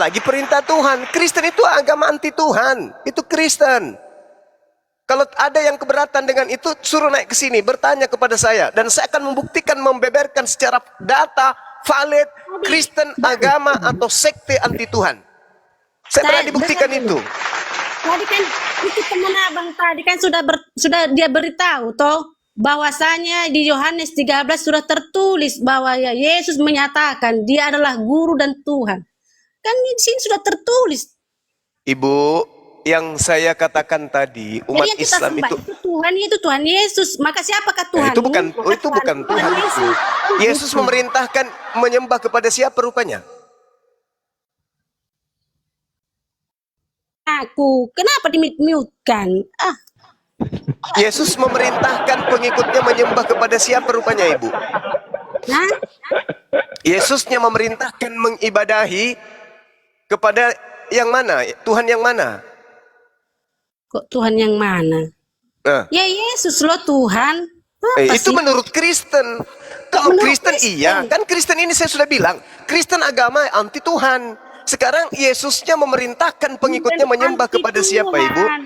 lagi perintah Tuhan. Kristen itu agama anti Tuhan. Itu Kristen. Kalau ada yang keberatan dengan itu, suruh naik ke sini, bertanya kepada saya. Dan saya akan membuktikan, membeberkan secara data, valid, Kristen agama atau sekte anti Tuhan. Saya pernah dibuktikan itu. Tadi kan itu teman abang tadi kan sudah dia beritahu toh bahwasanya di Yohanes 13 sudah tertulis bahwa ya Yesus menyatakan dia adalah guru dan Tuhan. Kan di sini sudah tertulis. Ibu, yang saya katakan tadi, umat Jadi yang kita Islam sembah itu Tuhan itu Tuhan Yesus. Maka siapakah Tuhan? itu bukan Tuhan itu. Yesus memerintahkan menyembah kepada siapa rupanya? Aku kenapa dimute-kan? Yesus memerintahkan pengikutnya menyembah kepada siapa rupanya, Ibu? Nah, Yesusnya memerintahkan mengibadahi kepada yang mana? Tuhan yang mana? kok Tuhan yang mana? Nah, Ya Yesus loh Tuhan. Apa itu sih? menurut Kristen. Kalau Menurut Kristen Kristen. iya, kan Kristen ini saya sudah bilang, Kristen agama anti Tuhan. Sekarang Yesusnya memerintahkan pengikutnya Bukan menyembah anti kepada siapa, Ibu? Tuhan.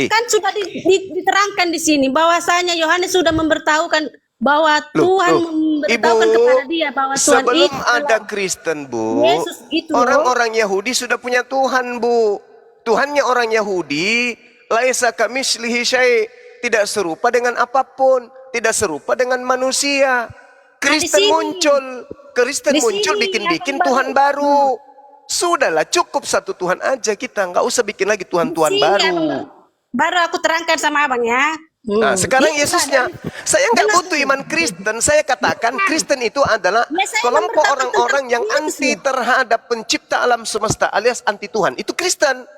Kan sudah diterangkan di sini bahwasanya Yohanes sudah memberitahukan bahwa Tuhan memberitahukan kepada dia bahwa Tuhan sebelum itu ada adalah Kristen, Bu, Yesus itu loh. orang-orang Yahudi sudah punya Tuhan, Bu. Tuhannya orang Yahudi, laisa kamitslihi syai', tidak serupa dengan apapun, tidak serupa dengan manusia. Kristen sini. Kristen Di muncul sini, bikin-bikin yang Tuhan baru. Sudahlah, cukup satu Tuhan aja kita, nggak usah bikin lagi Tuhan-Tuhan Sini, baru. baru aku terangkan sama abang ya. Nah, sekarang Itu Yesusnya, saya nggak butuh iman Kristen. Saya katakan Kristen itu adalah Ya, saya kelompok memberitakan orang-orang tentang yang Yesus, anti ya. terhadap pencipta alam semesta alias anti Tuhan. Itu Kristen.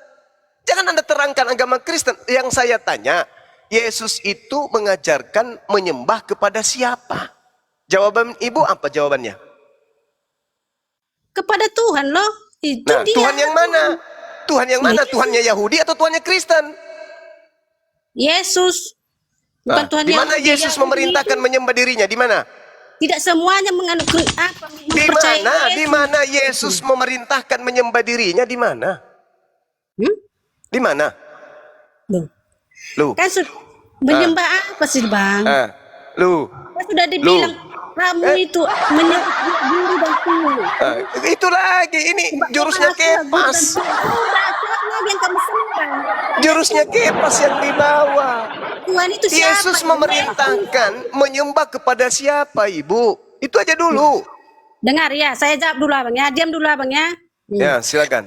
Jangan Anda terangkan agama Kristen. Yang saya tanya, Yesus itu mengajarkan menyembah kepada siapa? Jawaban Ibu apa jawabannya? kepada Tuhan loh. Itu Nah, dia. Tuhan yang mana? Tuhan yang mana? Yesus. Tuhannya Yahudi atau Tuhannya Kristen? Yesus. Bukan Nah, Tuhan di mana Yahudi, Yesus Yahudi memerintahkan itu. menyembah dirinya? Di mana? Tidak semuanya menganut apa Di mempercayai mana? Yesus. Di mana Yesus memerintahkan menyembah dirinya? Di mana? Hmm? Di mana? Loh. Lu. Kan menyembah apa sih bang? Lu. Kan sudah dibilang kamu itu menyembah guru dan Tuhan. Itu lagi ini jurusnya kepas. Udah, siapa lagi yang kamu sembah? Jurusnya kepas yang dibawa. Tuhan itu siapa? Yesus memerintahkan menyembah kepada siapa, Ibu? Itu aja dulu. Dengar ya, saya jawab dulu abang ya. Diam dulu abang ya. Ya, silakan.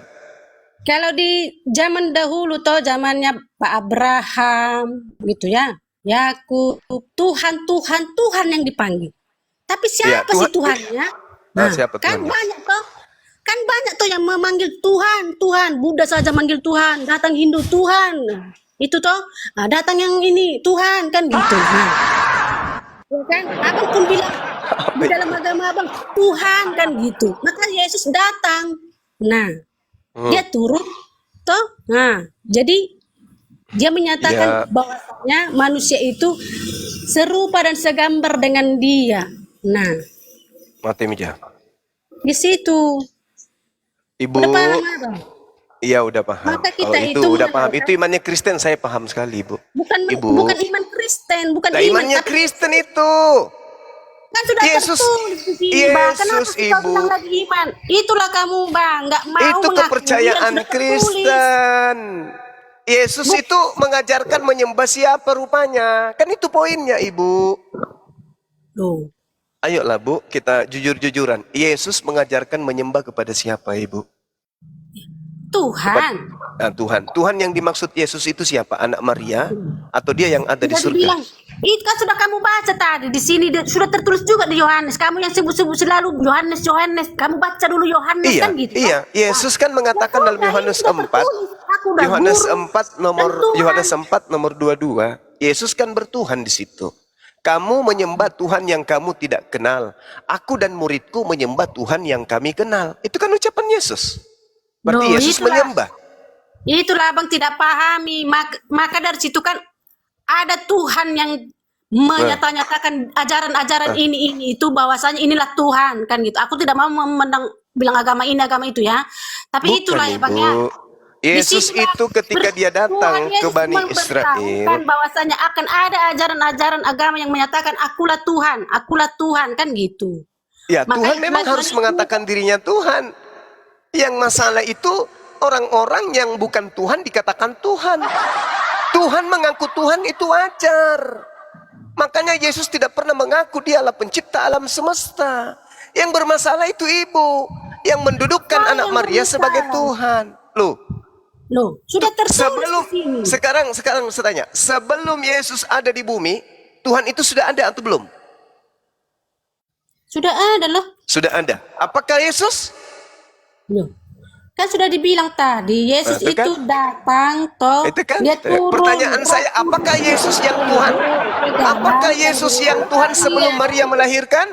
Kalau di zaman dahulu toh zamannya Pak Abraham gitu ya. Yakub, Tuhan yang dipanggil. Tapi siapa Ya, sih Tuhannya? siapa kan Tuhannya? banyak toh. Kan banyak tuh yang memanggil Tuhan. Buddha saja manggil Tuhan, datang Hindu Tuhan. Itu toh. Nah, datang yang ini Tuhan kan gitu. Nah. Ya kan? Abang pun bilang di dalam agama abang Tuhan kan gitu. Maka Yesus datang. Nah, dia turun toh. Nah, jadi dia menyatakan bahwasanya manusia itu serupa dan segambar dengan dia. Nah, Mati meja. di situ. Ibu. Udah paham abang? Iya, udah paham. Maka Kalau kita itu itu udah paham. mengatakan- Itu imannya Kristen, saya paham sekali, Ibu. Bukan iman Kristen, bukan Nah, iman. imannya Tapi Kristen itu. kan sudah Yesus- tertulis di sini, Bang. Kenapa Yesus, sih kau Ibu. bilang lagi iman? Itulah kamu, Bang. Nggak mau Itu mengakui kepercayaan yang sudah tertulis. Kristen. Yesus itu mengajarkan menyembah siapa rupanya. Kan itu poinnya, Ibu. Loh. Ayolah, Bu, kita jujur-jujuran. Yesus mengajarkan menyembah kepada siapa, Ibu? Tuhan. Nah, Tuhan. Tuhan yang dimaksud Yesus itu siapa? Anak Maria atau dia yang ada di Sudah surga? dibilang, itu kan sudah kamu baca tadi di sini sudah tertulis juga di Yohanes. Kamu yang sebut-sebut selalu Yohanes. Kamu baca dulu Yohanes Iya, kan gitu. iya. Yesus kan mengatakan dalam Yohanes 4, Yohanes 4 nomor 22, Yesus kan bertuhan di situ. Kamu menyembah Tuhan yang kamu tidak kenal. Aku dan muridku menyembah Tuhan yang kami kenal. Itu kan ucapan Yesus. Berarti Loh, Yesus itulah. menyembah. Itulah abang tidak pahami. Maka dari situ kan ada Tuhan yang menyatakan ajaran-ajaran ini itu bahwasanya inilah Tuhan kan gitu. Aku tidak mau bilang agama ini agama itu ya. Tapi Bukan, itulah ya Bang ya. Ibu. Yesus Disitulah itu ketika dia datang Tuhan ke Yesus Bani memberitahukan Israel, bahwasanya akan ada ajaran-ajaran agama yang menyatakan akulah Tuhan kan gitu. ya Makanya Tuhan memang Tuhan harus itu- mengatakan dirinya Tuhan. Yang masalah itu orang-orang yang bukan Tuhan dikatakan Tuhan. Tuhan mengaku Tuhan itu wajar. Makanya Yesus tidak pernah mengaku dialah pencipta alam semesta. Yang bermasalah itu ibu yang mendudukkan Tuhan anak yang Maria sebagai bermasalah. Tuhan. Loh, Sudah tertulis sebelum di sini. sekarang saya tanya, sebelum Yesus ada di bumi, Tuhan itu sudah ada atau belum? Sudah ada loh. Sudah ada. Apakah Yesus? Loh. Kan sudah dibilang tadi, Yesus Itu kan? itu datang toh. Itu kan Dia turun. pertanyaan saya, apakah Yesus yang Tuhan? Apakah Yesus yang Tuhan sebelum Maria melahirkan?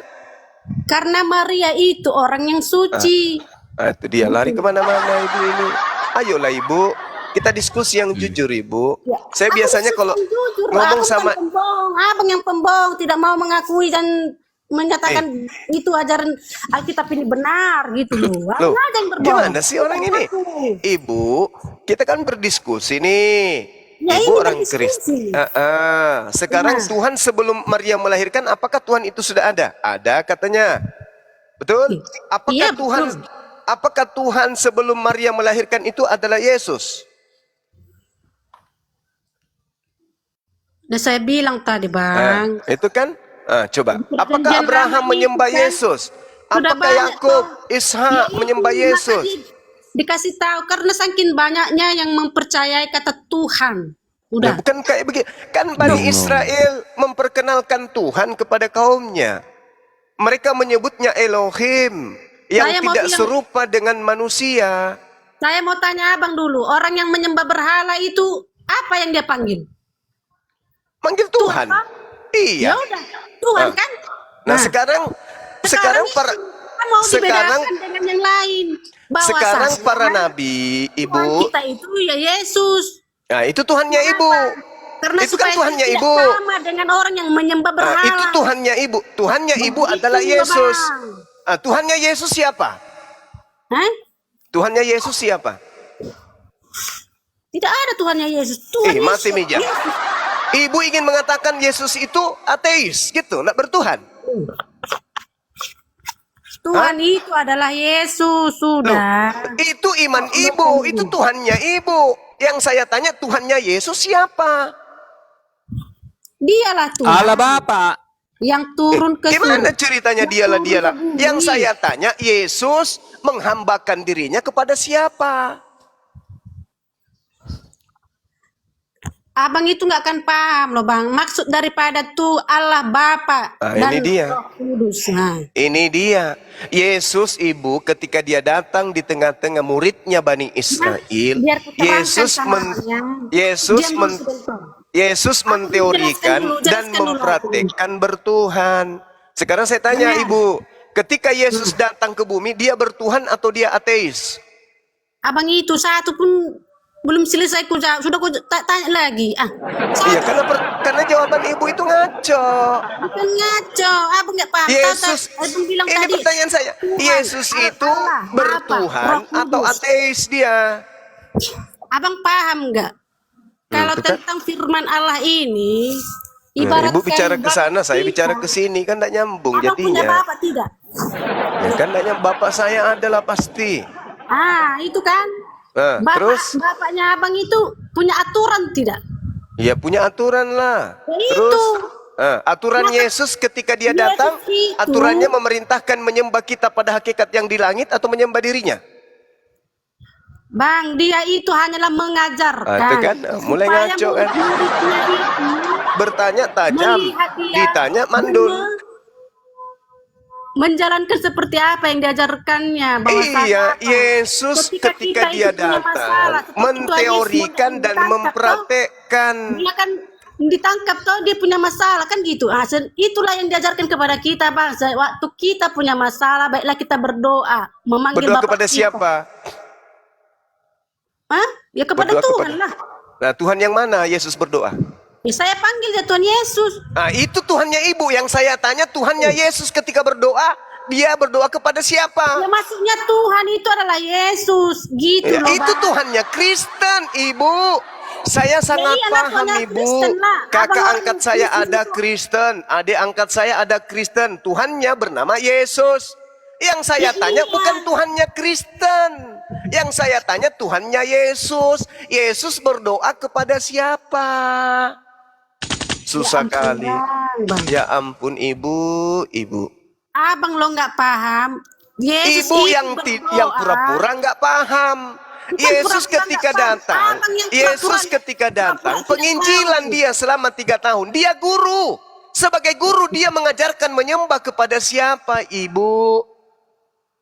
Karena Maria itu orang yang suci. Itu dia lari kemana-mana ibu ini. Ayolah ibu, kita diskusi yang jujur ibu. Ya, Saya aku biasanya diskusi kalau yang jujur, ngomong aku sama bukan pembong. Abang yang pembong, tidak mau mengakui dan menyatakan itu ajaran Alkitab ini benar gitu loh. Loh, Abang aja yang berbohong. gimana sih orang ini? Aku. Ibu, kita kan berdiskusi nih. Ya, Ibu ini orang berdiskusi. Kristen. Sekarang Nah. Tuhan sebelum Maria melahirkan, apakah Tuhan itu sudah ada? Ada katanya. Betul? Apakah Iya, Tuhan betul. apakah Tuhan sebelum Maria melahirkan itu adalah Yesus? Udah saya bilang tadi, Bang. Itu kan? Coba. Perjanjian Apakah Abraham lama menyembah itu kan Yesus? sudah Apakah banyak Yakub, toh. Ishak Ya, menyembah itu Yesus? maka dikasih tahu karena saking banyaknya yang mempercayai kata Tuhan. Ya, Udah. bukan kayak begitu. Kan Bani Israel memperkenalkan Tuhan kepada kaumnya. Mereka menyebutnya Elohim yang Saya mau tidak bilang- serupa dengan manusia. Saya mau tanya Abang dulu, orang yang menyembah berhala itu apa yang dia panggil? Manggil Tuhan. Tuhan. Iya. Ya udah, Tuhan Ah. kan? Nah, sekarang para kita mau sekarang dibedakan dengan yang lain. Bahwasanya sekarang para nabi, Tuhan ibu. kita itu ya Yesus. Nah, itu Tuhannya ibu. Karena Itu kan supaya Tuhannya tidak ibu. sama dengan orang yang menyembah berhala. Nah, itu Tuhannya ibu. Tuhannya ibu Begitu, adalah Yesus. Bang. Tuhannya Yesus siapa? Hah? Tuhannya Yesus siapa? Tidak ada Tuhannya Yesus. Tuhan Mati Yesus. meja. Ibu ingin mengatakan Yesus itu ateis, gitu, nggak bertuhan. Tuhan itu adalah Yesus, sudah. Itu iman ibu, itu Tuhannya ibu. Yang saya tanya Tuhannya Yesus siapa? Dialah Tuhan Allah Bapak. yang turun ke Gimana surga. ceritanya dialah? Yang saya tanya, Yesus menghambakan dirinya kepada siapa? Abang itu nggak akan paham loh Bang. Maksud daripada tuh Allah Bapa Ini dia. Roh Kudus. Nah, Ini dia. Yesus ibu ketika dia datang di tengah-tengah muridnya Bani Israel, biar ku terangkan Yesus sama men- abangnya. Yesus Diam men- dulu sebentar. Yesus menteorikan jelaskan dan dulu mempraktekkan bertuhan. Sekarang saya tanya Benar. ibu, ketika Yesus datang ke bumi, dia bertuhan atau dia ateis? Abang itu satu pun belum selesai ku jawab. Sudah ku tanya lagi. Iya, karena jawaban ibu itu ngaco. Bukan ngaco. Abang nggak paham. Yesus, Abang bilang ini tadi. pertanyaan saya. Tuhan, Yesus itu Allah, Bapa, bertuhan Roh Kudus. atau ateis dia? Abang paham nggak? Kalau itu kan. tentang firman Allah ini, Nah, ibarat ibu bicara kayak ke sana, saya kita. bicara ke sini, kan tidak nyambung Abang punya jadinya. bapak tidak? Ya, kan tidak nyambung. Bapak saya adalah pasti. Itu kan. Nah, terus? Bapaknya abang itu punya aturan tidak? Ya punya aturan lah. Ya, itu. Terus aturan Maka- Yesus ketika dia Yesus datang, itu- aturannya memerintahkan menyembah kita pada hakikat yang di langit atau menyembah dirinya. Bang, dia itu hanyalah mengajarkan. Itu kan, mulai supaya ngaco kan. murid-muridnya itu Bertanya tajam, melihat dia ditanya mandul. menjalankan seperti apa yang diajarkannya. Bahwasanya Iya, apa? Yesus ketika kita dia itu punya masalah, datang, seperti menteorikan Tuhan Yesus dan ditangkap, mempraktekkan. dia kan ditangkap toh dia punya masalah kan gitu. Itulah yang diajarkan kepada kita Bang. Waktu kita punya masalah baiklah kita berdoa, memanggil Berdoa Bapa kepada kita. siapa? Ya kepada Berdoa Tuhan kepada- lah. Nah, Tuhan yang mana Yesus berdoa? Ya, saya panggil ya Tuhan Yesus. Nah, itu Tuhannya ibu. Yang saya tanya Tuhannya Yesus ketika berdoa Dia berdoa kepada siapa? Ya maksudnya Tuhan itu adalah Yesus, gitu Ya, loh. itu Bang. Tuhannya Kristen, Ibu. Saya sangat iyalah, paham, Tuhannya Ibu. Kristen lah. Kakak Abang orang angkat saya Kristen ada itu. Kristen, adik angkat saya ada Kristen. Tuhannya bernama Yesus. Yang saya tanya Iya. bukan Tuhannya Kristen. Yang saya tanya Tuhannya Yesus. Yesus berdoa kepada siapa? Susah ampun, kali. Bang. Ya ampun, Ibu. Abang lo nggak paham. Yesus Ibu itu yang berdoa. yang pura-pura nggak paham. Bukan Yesus pura-pura ketika nggak paham. datang, Abang yang Yesus pura-pura- ketika datang, pura-pura penginjilan tidak dia selama 3 tahun. Dia guru. Sebagai guru dia mengajarkan menyembah kepada siapa, Ibu?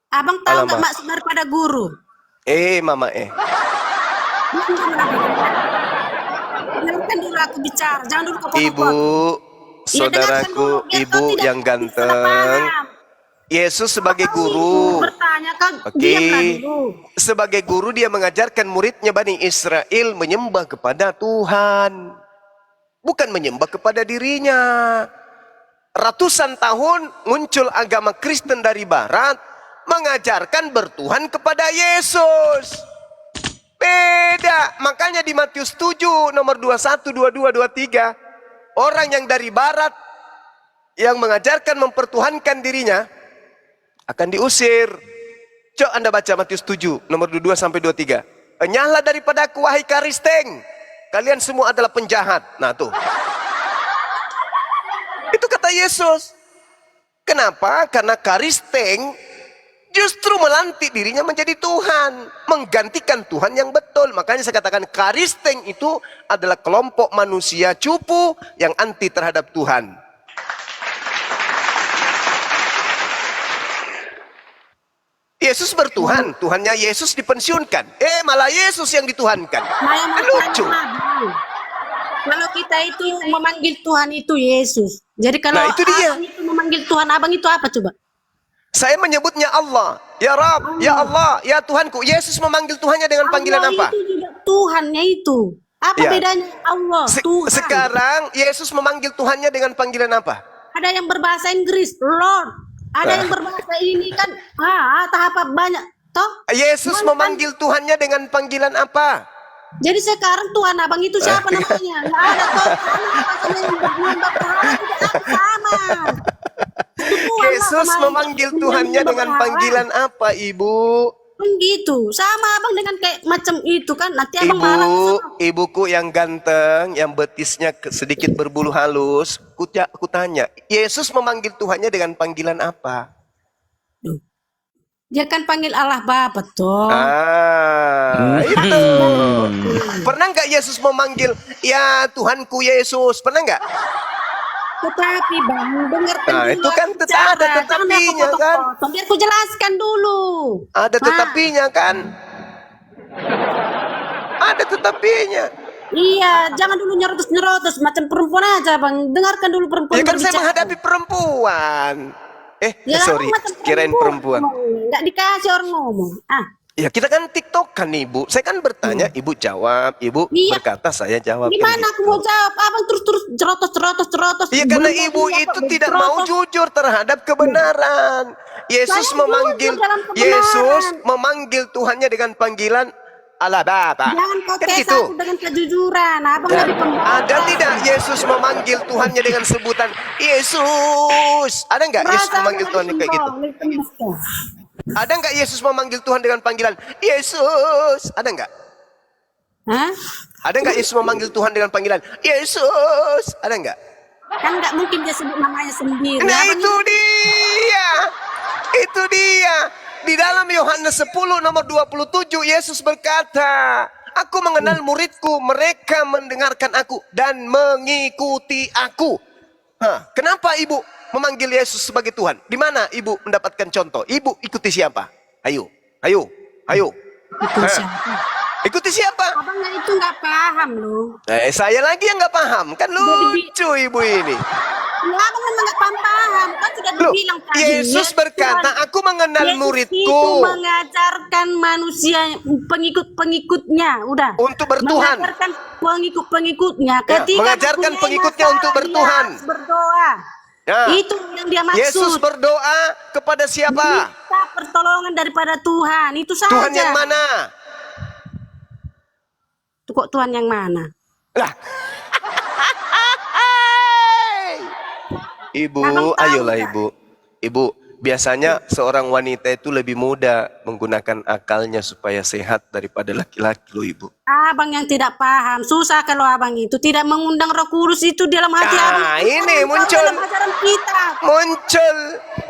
Abang tahu nggak Alamak. maksud daripada guru? Mama. Dengarkan dulu aku bicara, jangan dulu kau Ibu, potong-potong. Ya, dengarkan saudaraku, dulu, biar kau Ibu tidak yang salah ganteng. paham. Yesus sebagai Kau guru. bertanya kan, Oke. diamlah dulu. Sebagai guru dia mengajarkan muridnya Bani Israel menyembah kepada Tuhan. Bukan menyembah kepada dirinya. Ratusan tahun muncul agama Kristen dari barat mengajarkan bertuhan kepada Yesus. Beda. Makanya di Matius 7 nomor 21, 22, 23 orang yang dari barat yang mengajarkan mempertuhankan dirinya akan diusir. Coba Anda baca Matius 7 nomor 22 sampai 23. Enyahlah daripada aku wahai Karisteng. Kalian semua adalah penjahat. Nah tuh. Itu kata Yesus. Kenapa? Karena Karisteng justru melantik dirinya menjadi Tuhan. Menggantikan Tuhan yang betul. Makanya saya katakan Karisteng itu adalah kelompok manusia cupu yang anti terhadap Tuhan. Yesus bertuhan, Tuhannya Yesus dipensiunkan. Malah Yesus yang dituhankan. Saya mau Kan lucu. tanya, Bang. Kalau kita itu memanggil Tuhan itu Yesus. Jadi kalau Nah, itu dia. abang itu memanggil Tuhan, abang itu apa coba? Saya menyebutnya Allah. Ya Rab, ya Allah, ya Tuhanku. Yesus memanggil Tuhannya dengan panggilan Allah apa? itu juga Tuhannya itu. Apa Ya. bedanya Allah, Tuhan? Sekarang Yesus memanggil Tuhannya dengan panggilan apa? Ada yang berbahasa Inggris, Lord. Ada yang berbahasa ini kan, apa banyak. Toh? Yesus Tuhan memanggil Tuhannya dengan panggilan apa? Jadi sekarang Tuhan abang itu siapa namanya? Nggak ada toh. Sama yang menyembah berhala tidak ada sama. Itu Tuhan lah, Yesus sama yang memanggil Tuhannya menyembah dengan berhala. panggilan apa, Ibu? Kan gitu. Sama abang dengan kayak macam itu kan. Nanti abang marah. Ibuku yang ganteng, yang betisnya sedikit berbulu halus, ku tanya, Yesus memanggil Tuhannya dengan panggilan apa? Dia kan panggil Allah Bapa toh. Itu. Pernah nggak Yesus memanggil, ya Tuhanku Yesus? Pernah nggak? Tetapi bang, dengarkan Nah, dulu itu kan aku bicara. ada Jangan tetapinya, aku kan? potong-potong. Biar ku jelaskan dulu. Ada Nah, tetapinya kan? Ada tetapinya. Iya, jangan dulu nyerotos-nyerotos macam perempuan aja bang. Dengarkan dulu perempuan Ya kan saya berbicara. menghadapi perempuan. Ya, Sorry, macam kirain perempuan. Nggak dikasih orang ngomong. Ya kita kan TikTok kan Ibu. Saya kan bertanya, Ibu jawab. Ibu Iya. berkata, saya jawab. Gimana kan aku gitu. mau jawab? Abang terus cerotos. Iya karena Belum Ibu lagi itu apa, tidak mau cerotos. jujur terhadap kebenaran. Yesus Saya memanggil jujur dalam kebenaran. Yesus memanggil Tuhannya dengan panggilan Allah Bapa. Jangan kau Kan tes gitu. aku dengan kejujuran. Abang Ya. lebih pembohong. Ada tidak Yesus memanggil Tuhannya dengan sebutan Yesus? Ada nggak Yesus memanggil Tuhannya kayak gitu? Ada nggak Yesus memanggil Tuhan dengan panggilan Yesus? Ada nggak? Hah? Ada nggak Yesus memanggil Tuhan dengan panggilan Yesus? Ada nggak? Kan nggak mungkin dia sebut namanya sendiri. Nah Abang itu dia. Itu dia. Di dalam Yohanes 10 nomor 27 Yesus berkata, aku mengenal muridku, mereka mendengarkan aku dan mengikuti aku. Kenapa Ibu memanggil Yesus sebagai Tuhan? Di mana Ibu mendapatkan contoh? Ibu ikuti siapa? Ayo. itu siapa? Ikuti siapa? Abang itu nggak paham loh. Saya lagi yang nggak paham. Kan lucu Ibu ini. Ya, abang memang nggak paham. Kan sudah Loh, dibilang tadi. Yesus berkata, aku mengenal Yesus muridku itu mengajarkan manusia pengikut-pengikutnya, udah. untuk bertuhan. Mengajarkan pengikut-pengikutnya. Ya, Ketika mengajarkan mempunyai pengikutnya untuk masalah, dia bertuhan. harus berdoa. Nah, Itu yang dia Yesus maksud. berdoa kepada siapa? Minta pertolongan daripada Tuhan. Itu saja. Tuhan yang mana? Itu kok Tuhan yang mana? Lah. Ibu, Abang tahu ayolah nggak? ibu. Ibu, biasanya seorang wanita itu lebih mudah menggunakan akalnya supaya sehat daripada laki-laki loh ibu. Abang yang tidak paham. Susah kalau abang itu tidak mengundang Roh Kudus itu dalam hati abang. Ah, ini Abang tahu muncul. dalam ajaran kita. Muncul.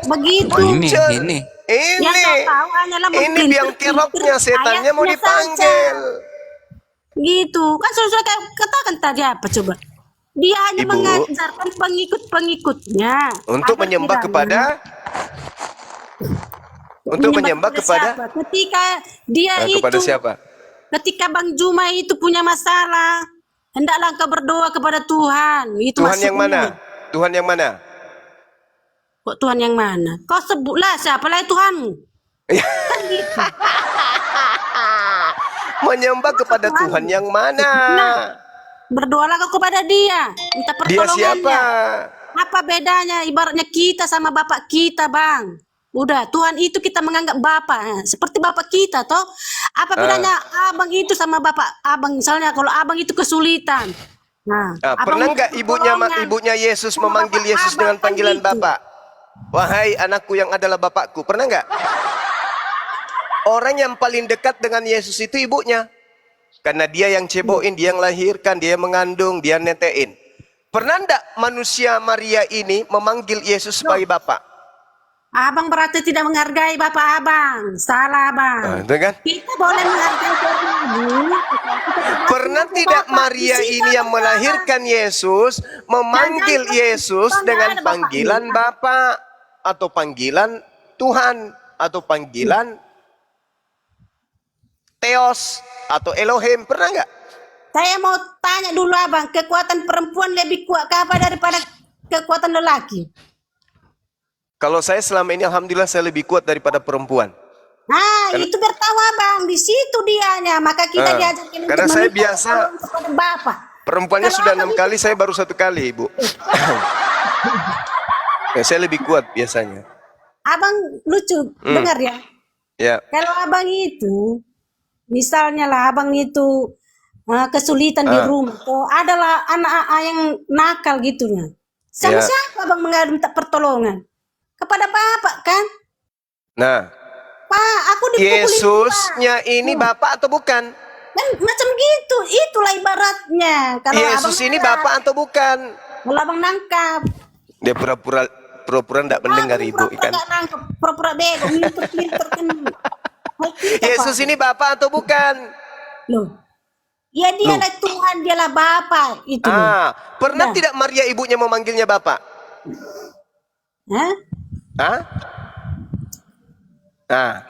Begitu. Muncul. Ini. Yang Ini. kau tahu hanyalah Ini biang keroknya setannya mau ayatnya dipanggil. saja. Gitu. Kan sudah katakan tadi apa coba? Dia hanya Ibu. mengajarkan pengikut-pengikutnya. Untuk Agar menyembah tidak kepada untuk menyembah kepada siapa? Ketika dia kepada itu siapa? ketika Bang Juma itu punya masalah, hendaklah kau berdoa kepada Tuhan. Itu Tuhan yang maksudnya. mana? Tuhan yang mana? Kok Tuhan yang mana? Kau sebutlah siapalah Tuhanmu. Kan gitu. Menyembah kepada Tuhan yang mana? Nah, berdoalah kau kepada dia. Minta Dia pertolongannya. siapa? Apa bedanya ibaratnya kita sama bapak kita, Bang? Udah, Tuhan itu kita menganggap bapak. Seperti bapak kita, toh. Apa bedanya abang itu sama bapak abang? Misalnya kalau abang itu kesulitan. Nah, abang Pernah minta nggak ibunya pertolongan ibunya Yesus sama memanggil bapak Yesus abang, dengan kan panggilan gitu. Bapak? Wahai anakku yang adalah Bapakku. Pernah nggak? Orang yang paling dekat dengan Yesus itu ibunya. Karena dia yang ceboin, dia yang lahirkan, dia yang mengandung, dia netein. Pernah enggak manusia Maria ini memanggil Yesus sebagai Bapak? Abang berarti tidak menghargai bapak abang. Salah, Bang. Itu kan? Kita boleh menghargai seorang ibu. Pernah tidak Maria ini yang melahirkan Yesus memanggil Yesus dengan panggilan Bapak atau panggilan Tuhan atau panggilan Theos atau Elohim? Pernah nggak? Saya mau tanya dulu abang, kekuatan perempuan lebih kuat apa daripada kekuatan lelaki? Kalau saya selama ini alhamdulillah saya lebih kuat daripada perempuan. Nah, itu bertahu abang, di situ dianya. Maka kita diajarkan karena untuk saya meminta biasa pertolongan kepada Bapak. Perempuannya Kalau sudah abang 6 kali, saya baru 1 kali, Ibu. Ya, saya lebih kuat biasanya. Abang lucu, dengar ya. Ya, Kalau abang itu, misalnya lah abang itu kesulitan di rumah, atau adalah anak yang nakal gitunya. Sama Ya. siapa abang mengadu minta pertolongan? Kepada Bapak kan? nah, Pak, aku dipukulin Pak. Yesusnya ini Bapak atau bukan? Kan macam gitu, itulah ibaratnya. Kalau Yesus abang ini nangkap, Bapak atau bukan? kalau abang nangkap, Dia pura-pura enggak mendengar abang Ibu pura-pura kan. nggak nangkap, pura-pura bego, minter-minter kan. Hal kita, Yesus Pak. ini Bapak atau bukan? Loh, ya dialah Tuhan, dialah Bapa itu. Pernah Nah. tidak Maria ibunya memanggilnya Bapak? Hah? Hah?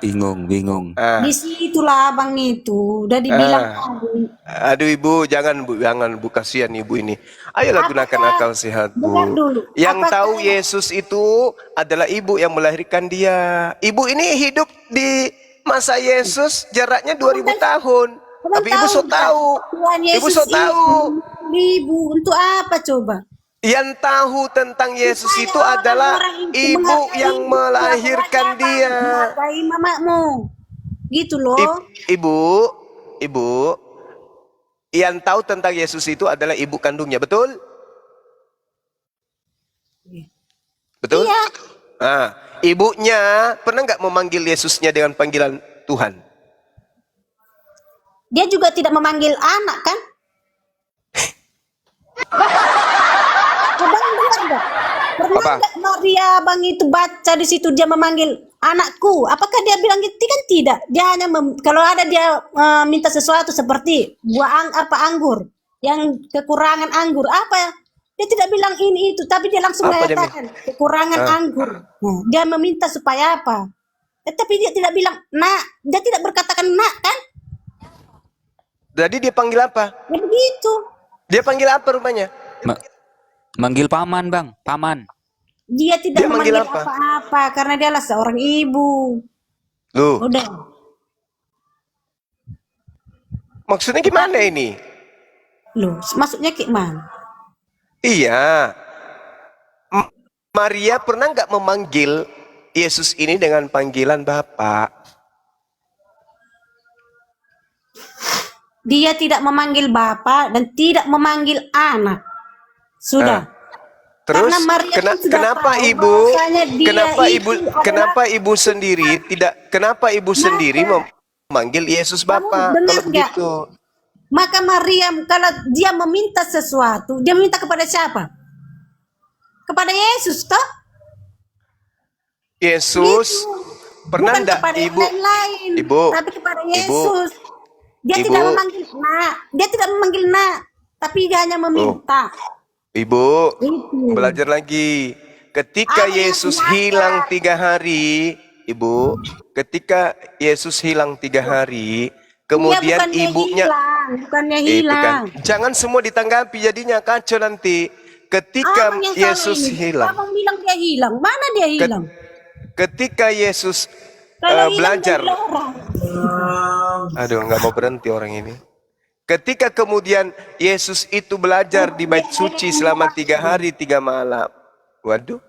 Bingung. Di situlah abang itu udah dibilang tadi. Aduh Ibu, jangan Bu, kasihan Ibu ini. Ayolah Apakah- gunakan akal sehat dengar Bu. dulu, Yang apakah- tahu Yesus itu adalah Ibu yang melahirkan dia. Ibu ini hidup di masa Yesus jaraknya 2000 tahun. Abang Tapi Ibu so nggak? tahu. Tuhan Ibu Yesus so tahu. Ibu untuk apa coba? Yang tahu tentang Yesus Misalnya itu orang adalah itu Ibu menghargai yang ibu, melahirkan menghargai dia. abang, menghargai mamamu. Gitu loh. Ibu, yang tahu tentang Yesus itu adalah ibu kandungnya, betul? Betul? Iya. Ibunya pernah nggak memanggil Yesusnya dengan panggilan Tuhan? Dia juga tidak memanggil anak kan? Abang dengar nggak? Pernah Apa? nggak Maria abang itu baca di situ dia memanggil anakku? Apakah dia bilang gitu? Kan tidak. Dia hanya kalau ada dia minta sesuatu seperti buah anggur yang kekurangan anggur apa? Dia tidak bilang ini itu, tapi dia langsung Apa dia mengatakan kekurangan anggur. Nah, dia meminta supaya apa? Tapi dia tidak bilang nak. Dia tidak berkatakan nak kan? Jadi dia panggil apa? Ya begitu. Dia panggil apa rupanya? Manggil paman, Bang. Paman. Dia tidak Dia manggil memanggil apa? apa-apa karena dia adalah seorang ibu. Loh, Udah. maksudnya gimana ini? Loh, maksudnya kayak mana? Iya. Maria pernah nggak memanggil Yesus ini dengan panggilan Bapak? Dia tidak memanggil Bapa dan tidak memanggil anak. Sudah. Terus Karena Maria pun sudah kenapa tahu ibu, bahwasanya dia kenapa itu ibu, adalah- kenapa ibu sendiri tidak, kenapa ibu sendiri memanggil Yesus Bapak? benar Kalau nggak? begitu, Maka Maria kalau dia meminta sesuatu, dia meminta kepada siapa? Kepada Yesus, toh? Yesus pernah Bukan enggak kepada yang ibu, lain-lain, ibu, tapi kepada ibu, Yesus. Dia ibu, tidak memanggil nak, dia tidak memanggil nak, tapi dia hanya meminta. ibu, Itu. belajar lagi. Ketika Apa yang Yesus belajar? hilang 3 hari, ibu, ketika Yesus hilang 3 hari, kemudian bukannya ibunya, bukannya bukan. hilang. Jangan semua ditanggapi, jadinya kacau nanti. Ketika Apa yang Yesus salah ini? hilang, Abang bilang dia hilang. Mana dia hilang? ketika Yesus Kalau hilang belajar, dari orang. aduh nggak mau berhenti orang ini. Ketika kemudian Yesus itu belajar di bait suci selama 3 hari 3 malam. Waduh.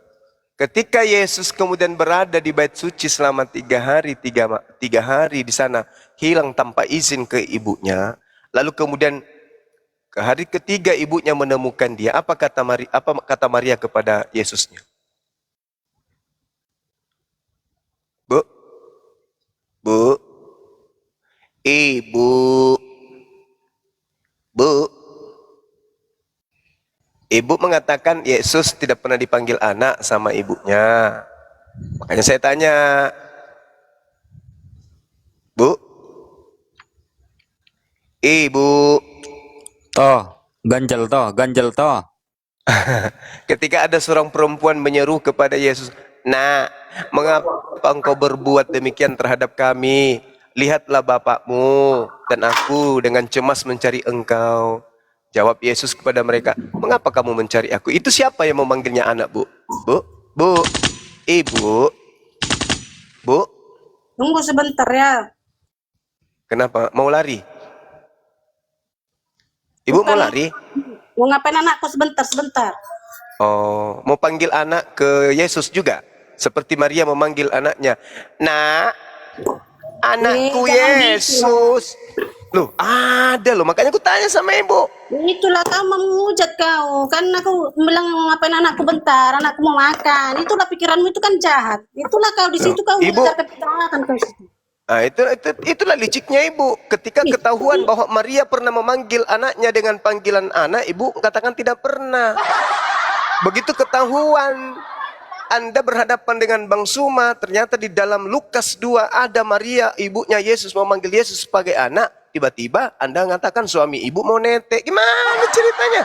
Ketika Yesus kemudian berada di bait suci selama 3 hari 3 hari di sana, hilang tanpa izin ke ibunya. Lalu kemudian ke hari ketiga ibunya menemukan dia. Apa kata Maria kepada Yesusnya? Bu, bu, ibu, bu. Ibu mengatakan Yesus tidak pernah dipanggil anak sama ibunya. Makanya saya tanya, Bu, ibu, Ganjel toh. ketika ada seorang perempuan menyeru kepada Yesus, "Nak, mengapa engkau berbuat demikian terhadap kami? Lihatlah bapakmu dan aku dengan cemas mencari engkau." Jawab Yesus kepada mereka, "Mengapa kamu mencari aku?" Itu siapa yang memanggilnya anak, Bu? Bu, bu, ibu, bu. Tunggu sebentar ya. Kenapa? Mau lari? Ibu mau Bukan. lari? Mau ngapain anakku sebentar. Oh, mau panggil anak ke Yesus juga? Seperti Maria memanggil anaknya. Nak, anakku jangan Yesus. Loh, ada loh. Makanya aku tanya sama ibu. Itulah kau menghujat kau. Kan aku bilang mau ngapain anakku bentar, anakku mau makan. Itulah pikiranmu itu kan jahat. Itulah kau di situ kau Ibu. mengajarkan kejahatan kau di situ. Nah, itulah liciknya ibu. Ketika ketahuan bahwa Maria pernah memanggil anaknya dengan panggilan anak, ibu katakan tidak pernah. Begitu ketahuan Anda berhadapan dengan Bang Suma, ternyata di dalam Lukas 2 ada Maria, ibunya Yesus memanggil Yesus sebagai anak. Tiba-tiba Anda mengatakan suami ibu mau netek. Gimana ceritanya?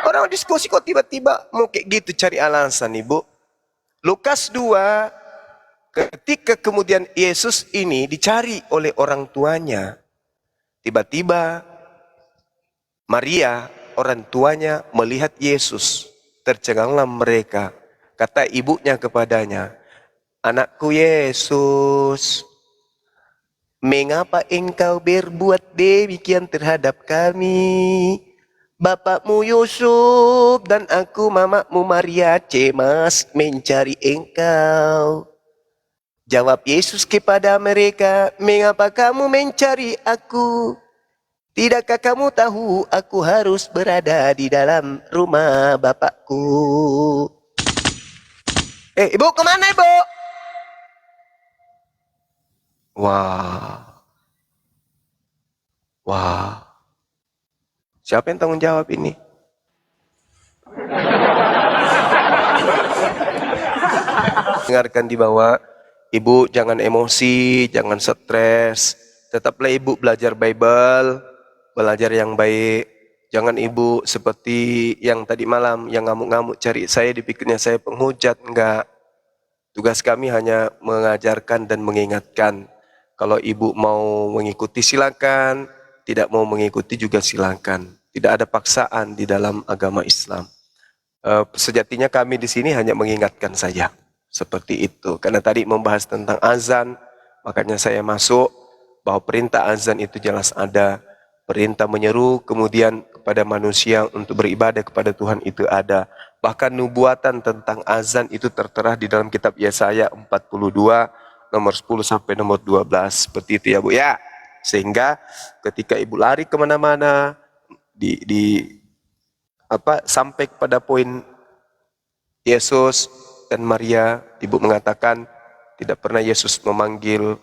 Orang diskusi kok tiba-tiba mau kayak gitu cari alasan ibu. Lukas 2, ketika kemudian Yesus ini dicari oleh orang tuanya, tiba-tiba Maria, orang tuanya melihat Yesus, tercenganglah mereka. Kata ibunya kepadanya, "Anakku Yesus, mengapa engkau berbuat demikian terhadap kami? Bapakmu Yusuf dan aku mamamu Maria cemas mencari engkau." Jawab Yesus kepada mereka, "Mengapa kamu mencari aku? Tidakkah kamu tahu aku harus berada di dalam rumah Bapakku?" Ibu kemana ibu? Wah. Siapa yang tanggung jawab ini? Dengarkan di bawah. Ibu jangan emosi, jangan stres. Tetaplah ibu belajar Bible, belajar yang baik. Jangan ibu seperti yang tadi malam, yang ngamuk-ngamuk cari saya, dipikirnya saya penghujat. Enggak. Tugas kami hanya mengajarkan dan mengingatkan. Kalau ibu mau mengikuti silakan, tidak mau mengikuti juga silakan. Tidak ada paksaan di dalam agama Islam. Sejatinya kami di sini hanya mengingatkan saja. Seperti itu. Karena tadi membahas tentang azan, makanya saya masuk bahwa perintah azan itu jelas ada. Perintah menyeru kemudian kepada manusia untuk beribadah kepada Tuhan itu ada. Bahkan nubuatan tentang azan itu tertera di dalam kitab Yesaya 42 nomor 10 sampai nomor 12. Seperti itu ya Bu ya. Sehingga ketika ibu lari kemana-mana sampai kepada poin Yesus dan Maria, ibu mengatakan tidak pernah Yesus dipanggil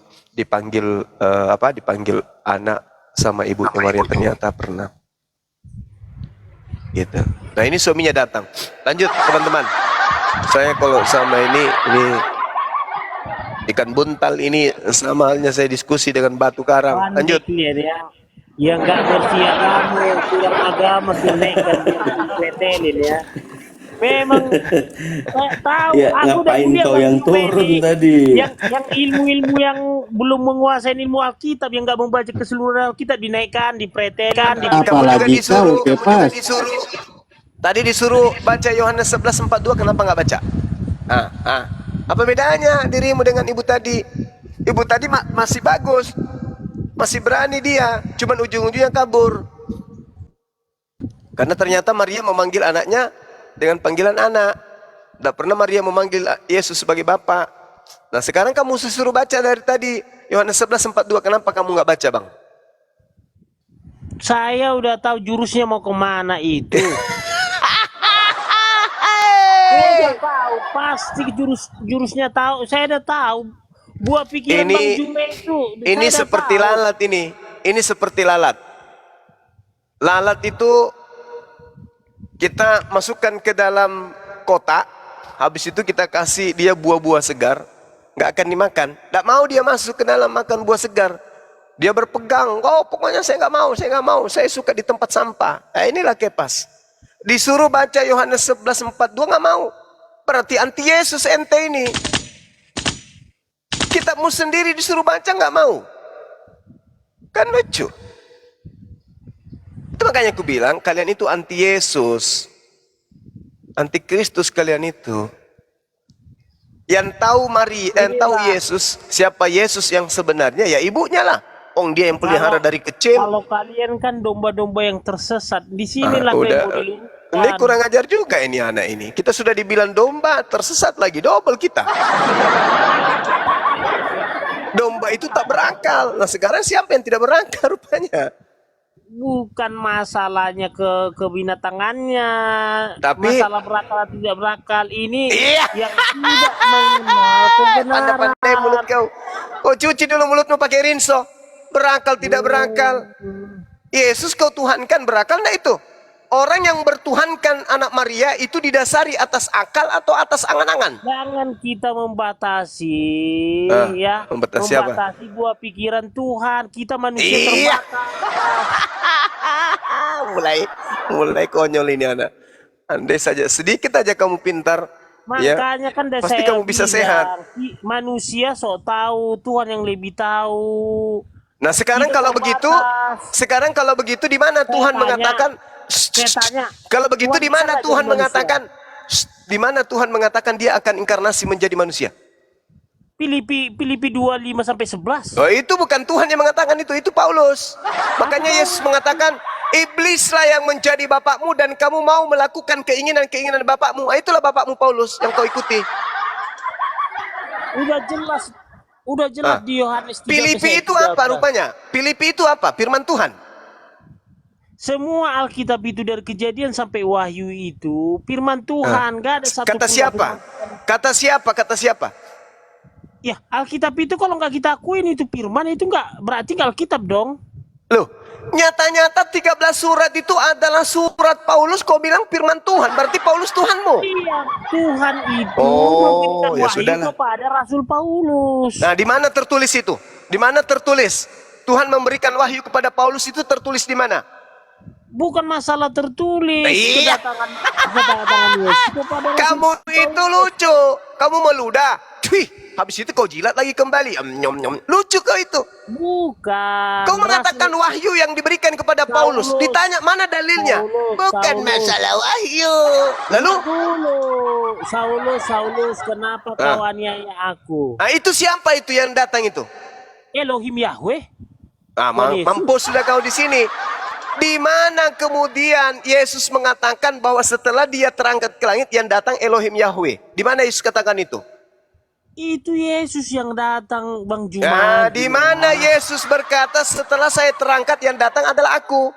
anak sama ibunya Maria, ternyata pernah. Gitu. Nah ini suaminya datang. Lanjut teman-teman. Saya kalau sama ini ikan buntal ini sama halnya saya diskusi dengan batu karang. Lanjut. Ya, yang nggak ngerti agama, kurang agama, dinaikkan dipretelin ya. Memang tahu Ya, aku udah ngapain kuliah kau waktu yang turun ini. tadi? Yang ilmu-ilmu yang belum menguasai ilmu Alkitab, yang nggak membaca keseluruhan Alkitab, dinaikkan, dipretelkan, Apalagi kau, Kepas. Tadi disuruh baca Yohanes 11:42, kenapa nggak baca? Apa bedanya dirimu dengan ibu tadi? Ibu tadi masih bagus, masih berani dia, cuman ujung-ujungnya kabur. Karena ternyata Maria memanggil anaknya dengan panggilan anak. Tidak pernah Maria memanggil Yesus sebagai Bapa. Nah sekarang kamu suruh baca dari tadi Yohanes 11:42, kenapa kamu nggak baca Bang? Saya udah tahu jurusnya mau kemana itu. Saya udah tahu pasti jurusnya tahu. Saya udah tahu. Buah pikiran Bang Jume itu. Ini seperti tahu. lalat ini. Ini seperti lalat. Lalat itu kita masukkan ke dalam kotak, habis itu kita kasih dia buah-buah segar, nggak akan dimakan. Nggak mau dia masuk ke dalam makan buah segar. Dia berpegang, pokoknya saya nggak mau, saya suka di tempat sampah. Nah, inilah Kepas. Disuruh baca Yohanes 11:42 nggak mau. Berarti anti Yesus ente ini. Kitabmu sendiri disuruh baca nggak mau. Kan lucu. Itu makanya aku bilang kalian itu anti Yesus, anti Kristus kalian itu. Yang tahu Yesus, siapa Yesus yang sebenarnya ya ibunya lah. Dia yang pelihara dari kecil. Kalau kalian kan domba-domba yang tersesat, di sinilah udah. kalian Ini kurang ajar juga ini anak ini. Kita sudah dibilang domba, tersesat lagi double kita. Domba itu tak berakal. Nah sekarang siapa yang tidak berakal rupanya? Bukan masalahnya kebinatangannya, tapi masalah berakal atau tidak berakal ini yang tidak mengenal kebenaran. Anda pandai mulut kau. Kau cuci dulu mulutmu pakai rinso. Berakal tidak berakal. Yesus kau tuhankan, berakal enggak itu? Orang yang bertuhankan anak Maria itu didasari atas akal atau atas angan-angan? Jangan kita membatasi, membatasi apa? Buah pikiran Tuhan. Kita manusia terbatas. mulai konyol ini anak. Andai saja sedikit aja kamu pintar, makanya kan pasti kamu bisa sehat. Manusia sok tahu, Tuhan yang lebih tahu. Nah sekarang kalau begitu, di mana Tuhan mengatakan? Kalau begitu di mana Tuhan mengatakan? Di mana Tuhan mengatakan dia akan inkarnasi menjadi manusia? Filipi 2:5-11. Itu bukan Tuhan yang mengatakan itu Paulus. Makanya Yesus mengatakan, iblislah yang menjadi bapakmu dan kamu mau melakukan keinginan-keinginan bapakmu. Itulah bapakmu Paulus yang kau ikuti. Udah jelas di Yohanes 3. Filipi itu apa rupanya? Filipi itu apa? Firman Tuhan. Semua Alkitab itu dari Kejadian sampai Wahyu itu firman Tuhan, nggak ada satu. Kata siapa? Ya, Alkitab itu kalau nggak kita akuin itu firman, itu nggak berarti nggak Alkitab dong. Loh, nyata-nyata 13 surat itu adalah surat Paulus, kau bilang firman Tuhan, berarti Paulus Tuhanmu. Iya, Tuhan itu memberikan wahyu kepada Rasul Paulus. Nah, di mana tertulis itu? Di mana tertulis? Tuhan memberikan wahyu kepada Paulus itu tertulis di mana? Bukan masalah tertulis. Kedatangan Yesus kepada Rasul kamu itu lucu, kamu meludah. Habis itu kau jilat lagi kembali. Lucu kau itu. Bukan. Kau mengatakan wahyu yang diberikan kepada Paulus. Ditanya mana dalilnya? Bukan masalah wahyu. Lalu? Saulus, kenapa kau aniaya aku? Nah itu siapa itu yang datang itu? Elohim Yahweh. Mampus sudah kau di sini. Di mana kemudian Yesus mengatakan bahwa setelah dia terangkat ke langit yang datang Elohim Yahweh? Di mana Yesus katakan itu? Itu Yesus yang datang, Bang Nah, Jumat. di mana Yesus berkata setelah saya terangkat yang datang adalah aku?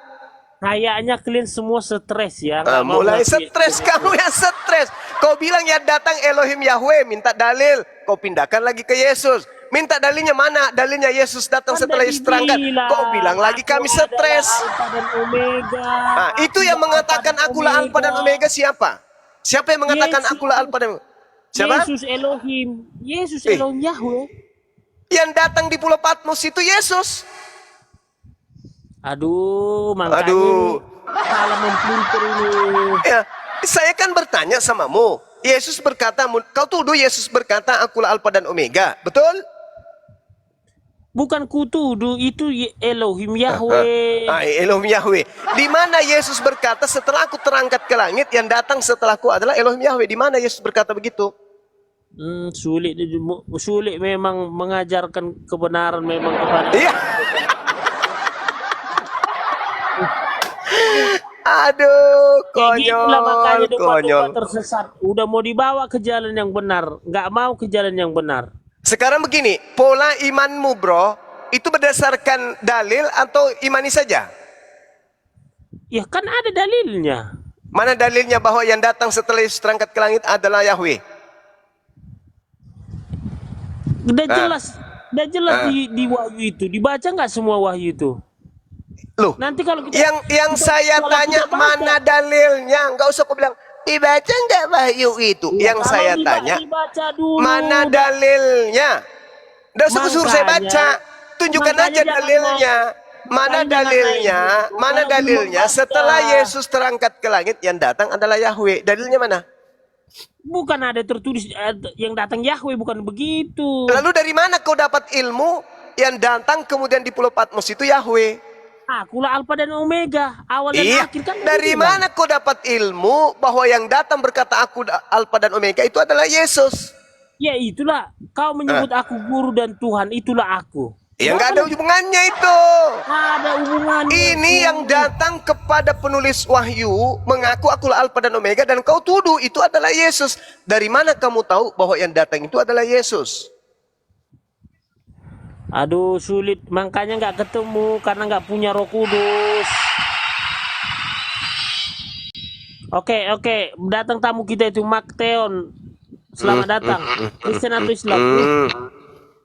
Kayaknya kalian semua stres ya. nggak mau Mulai ngasih- stres, kamu yang stres. Kau bilang yang datang Elohim Yahweh, minta dalil. Kau pindahkan lagi ke Yesus. Minta dalilnya mana? Dalilnya Yesus datang Kan setelah tadi Yesus terangkat. bilang, Kau bilang lagi aku kami adalah stres. Alfa dan Omega. Nah, itu yang Aku mengatakan Alfa dan akulah Alfa dan Omega siapa? Siapa yang mengatakan Yesus. akulah Alfa dan Omega? Siapa? Yesus Elohim. Yesus Eh. Elohim Yahweh. Yang datang di Pulau Patmos itu Yesus. Aduh, makanya Aduh. salah mempelintir ini. Ya, saya kan bertanya samamu. Yesus berkata, kau tuduh Yesus berkata akulah Alfa dan Omega. Betul? Bukan kutuduh, itu Elohim Yahweh. Elohim Yahweh. Di mana Yesus berkata setelah aku terangkat ke langit yang datang setelahku adalah Elohim Yahweh. Di mana Yesus berkata begitu? Sulit memang mengajarkan kebenaran memang kepada. Iya. Aduh, Kayak gitulah makanya konyol, konyol. domba-domba tersesat. Udah mau dibawa ke jalan yang benar, nggak mau ke jalan yang benar. Sekarang begini, pola imanmu bro, itu berdasarkan dalil atau imani saja? Ya kan ada dalilnya. Mana dalilnya bahwa yang datang setelah Yesus terangkat ke langit adalah Yahweh? Udah jelas di wahyu itu. Dibaca nggak semua wahyu itu? Loh, Nanti kalau kita yang saya kalau tanya kita baca, mana dalilnya? Enggak usah kau bilang dibaca enggak wahyu itu. Yang kalau saya tanya dibaca dulu, mana dalilnya? Enggak usah suruh saya Makanya- baca. Tunjukkan makanya aja jangan dalilnya. Mana makanya jangan dalilnya? naik. Mana Kalau dalilnya? belum baca. Setelah Yesus terangkat ke langit yang datang adalah Yahweh. Dalilnya mana? bukan ada tertulis yang datang Yahweh, bukan begitu. Lalu dari mana kau dapat ilmu yang datang kemudian di Pulau Patmos itu Yahweh? Akulah Alfa dan Omega, awal dan Iya, akhir kan. dari dibilang. mana kau dapat ilmu bahwa yang datang berkata aku Alfa dan Omega itu adalah Yesus? Ya itulah, kau menyebut aku guru dan Tuhan, itulah aku. Ya nggak ada hubungannya itu. Ada hubungannya. Ini yang datang kepada penulis wahyu mengaku akulah Alfa dan Omega dan kau tuduh itu adalah Yesus. Dari mana kamu tahu bahwa yang datang itu adalah Yesus? Aduh sulit, makanya nggak ketemu karena nggak punya Roh Kudus. Oke, datang tamu kita itu Makteon. Selamat datang. Kristen atau Islam?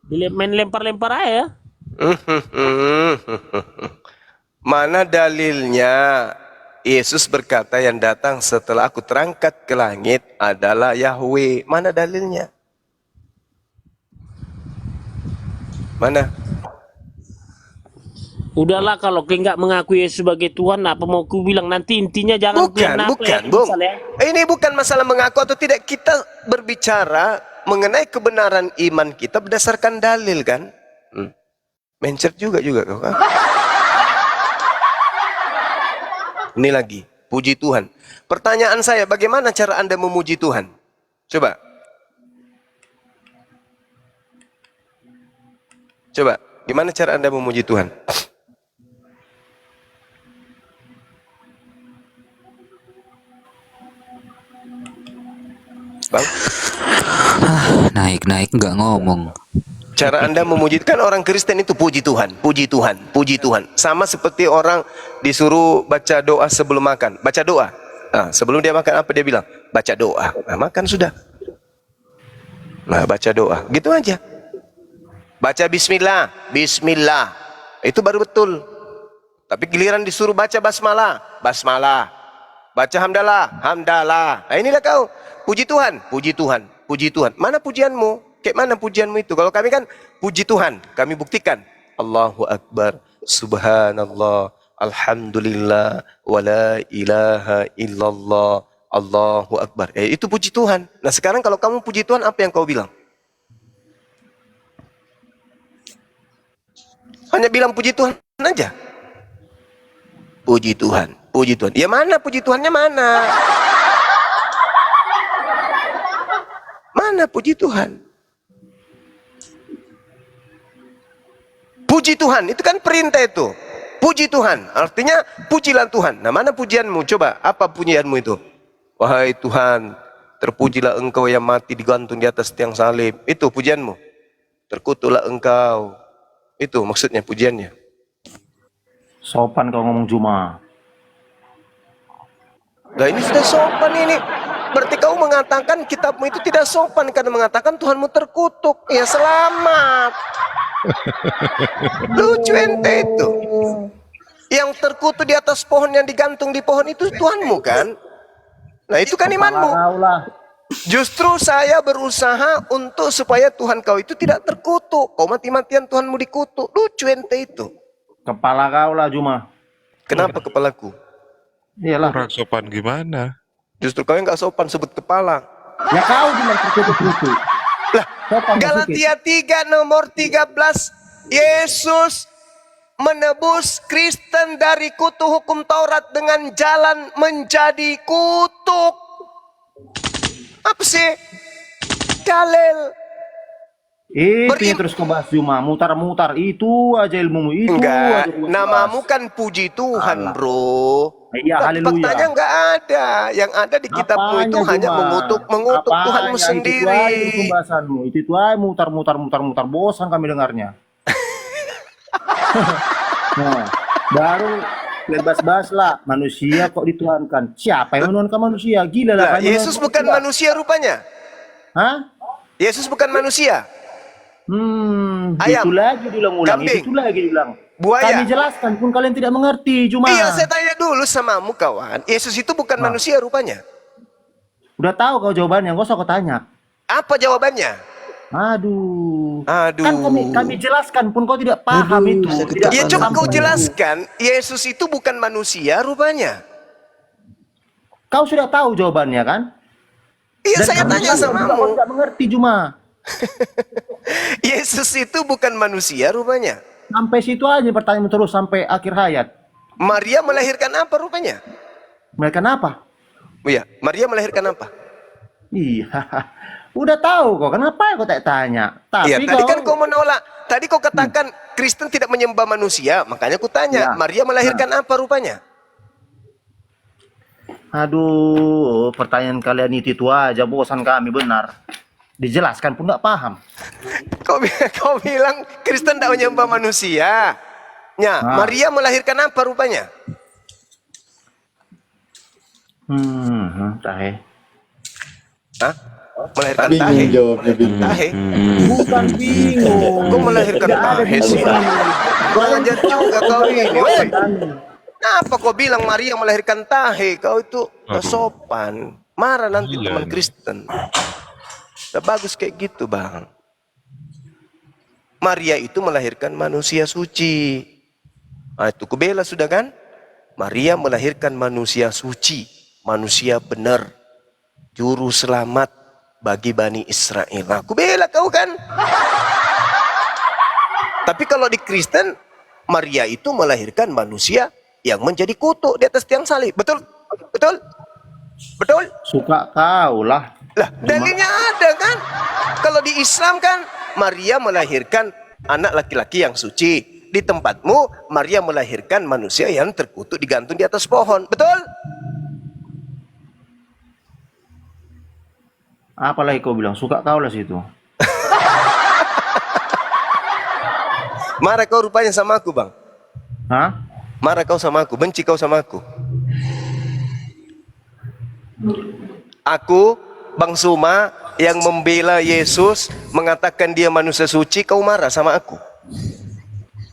Main lempar-lempar aja ya. Mana dalilnya Yesus berkata yang datang setelah aku terangkat ke langit adalah Yahweh? Mana dalilnya? Mana? Udahlah kalau kau nggak mengaku Yesus sebagai Tuhan, apa mau ku bilang nanti intinya jangan Bukan, Bung. Ini bukan masalah mengaku atau tidak. Kita berbicara mengenai kebenaran iman kita berdasarkan dalil kan? Mencet juga kau kan? Ini lagi, puji Tuhan. Pertanyaan saya, bagaimana cara Anda memuji Tuhan? Coba. Gimana cara Anda memuji Tuhan? Bang? Naik nggak ngomong. Cara Anda memuji, kan orang Kristen itu puji Tuhan, puji Tuhan, puji Tuhan. Sama seperti orang disuruh baca doa sebelum makan. Baca doa. Nah, sebelum dia makan apa dia bilang? Baca doa. Nah, makan sudah. Nah, baca doa. Gitu aja. Baca bismillah, bismillah. Itu baru betul. Tapi giliran disuruh baca basmalah, basmalah. Baca hamdalah, hamdalah. Nah, inilah kau. Puji Tuhan, puji Tuhan, puji Tuhan. Mana pujianmu? Kayak mana pujianmu itu? Kalau kami kan puji Tuhan, kami buktikan. Allahu Akbar, Subhanallah, Alhamdulillah, wa la ilaha illallah, Allahu Akbar. Itu puji Tuhan. Nah sekarang kalau kamu puji Tuhan, apa yang kau bilang? Hanya bilang puji Tuhan aja. Puji Tuhan, puji Tuhan. Ya mana puji Tuhannya mana? Mana puji Tuhan? Puji Tuhan, itu kan perintah itu. Puji Tuhan, artinya pujilah Tuhan. Nah, mana pujianmu? Coba, apa pujianmu itu? Wahai Tuhan, terpujilah Engkau yang mati digantung di atas tiang salib. Itu pujianmu. Terkutuklah Engkau. Itu maksudnya pujiannya. Sopan kau ngomong Juma. Nah, ini sudah sopan ini. Berarti kau mengatakan kitabmu itu tidak sopan karena mengatakan Tuhanmu terkutuk. Ya selamat. Lucu ente itu. Yang terkutuk di atas pohon yang digantung di pohon itu Tuhanmu kan? Nah itu kan imanmu. Justru saya berusaha untuk supaya Tuhan kau itu tidak terkutuk. Kau mati-matian Tuhanmu dikutuk. Lucu ente itu. Kepala kau lah Juma. Kenapa kepalaku? Iyalah. Kurang sopan gimana? Justru kau yang gak sopan sebut kepala. Ya kau bilang terkutuk-kutuk. Lah, Galatia 3 nomor 13, Yesus menebus Kristen dari kutu hukum Taurat dengan jalan menjadi kutuk. Apa sih? Dalil. Itu terus kau bahas Juma, mutar-mutar. Itu aja ilmumu, itu Enggak, aja kau namamu bahas. kan puji Tuhan, bro. Iya, haleluya. Faktanya enggak ada. Yang ada di kitabmu itu Apanya, hanya Juma? mengutuk Apanya? Tuhanmu Itu sendiri. aja pembahasanmu. Itu aja mutar-mutar. Bosan kami dengarnya. Nah, baru bebas-bebas lah. Manusia kok dituhankan. Siapa yang menuhankan manusia? Gila lah. Lah, kami Yesus menuhankan bukan manusia. manusia rupanya. Hah? Yesus bukan manusia. Ayam. Itu lagi diulang-ulang. Kambing. Itu lagi diulang. Buaya. Kami jelaskan pun kalian tidak mengerti. Cuma Iya, saya tanya dulu samamu kawan. Yesus itu bukan manusia rupanya. udah tahu kau jawabannya. Gak usah kau tanya. Apa jawabannya? Aduh. Aduh. Kan kami jelaskan pun kau tidak paham itu. Tidak Ya coba kau sampai. jelaskan, Yesus itu bukan manusia rupanya. Kau sudah tahu jawabannya kan? Iya, Dan saya kami tanya jelaskan juga kau samamu. tidak mengerti cuma. Yesus itu bukan manusia rupanya. Sampai situ aja pertanyaan terus sampai akhir hayat. Maria melahirkan apa rupanya? Mereka apa? Oh iya, Maria melahirkan apa? Iya. Udah tahu kok. Kenapa kau tak tanya? Tapi Iya, tadi kan kau menolak. Tadi kau katakan Kristen tidak menyembah manusia, makanya aku tanya, Ya. Maria melahirkan apa rupanya? Aduh, pertanyaan kalian itu aja, bosan kami benar. Dijelaskan pun nggak paham. Kau bilang Kristen tidak menyembah manusia. Ya, Maria melahirkan apa rupanya? Tahe. Hah? Melahirkan tahe. Bingung jawabnya, bingung. Tahe. Bukan bingung. Kau melahirkan Tidak ada tahe sih. bingung. Belajar juga kau ini. Woi. Kenapa kau bilang Maria melahirkan tahe? Kau itu tak sopan. Marah nanti teman Kristen. Tak bagus kayak gitu, Bang. Maria itu melahirkan manusia suci. Nah, itu kubela sudah kan? Maria melahirkan manusia suci, manusia benar, juru selamat bagi Bani Israel. Nah, kubela kau kan? Tapi kalau di Kristen, Maria itu melahirkan manusia yang menjadi kutuk di atas tiang salib. Betul? Betul? Betul? Suka kau lah. Lah, dalilnya ada kan? Kalau di Islam kan, Maria melahirkan anak laki-laki yang suci. Di tempatmu, Maria melahirkan manusia yang terkutuk digantung di atas pohon. Betul? Apalagi kau bilang, suka kau lah situ. Marah kau rupanya sama aku, Bang. Hah? Marah kau sama aku, benci kau sama aku. Aku, Bang Suma, yang membela Yesus, mengatakan dia manusia suci, kau marah sama aku.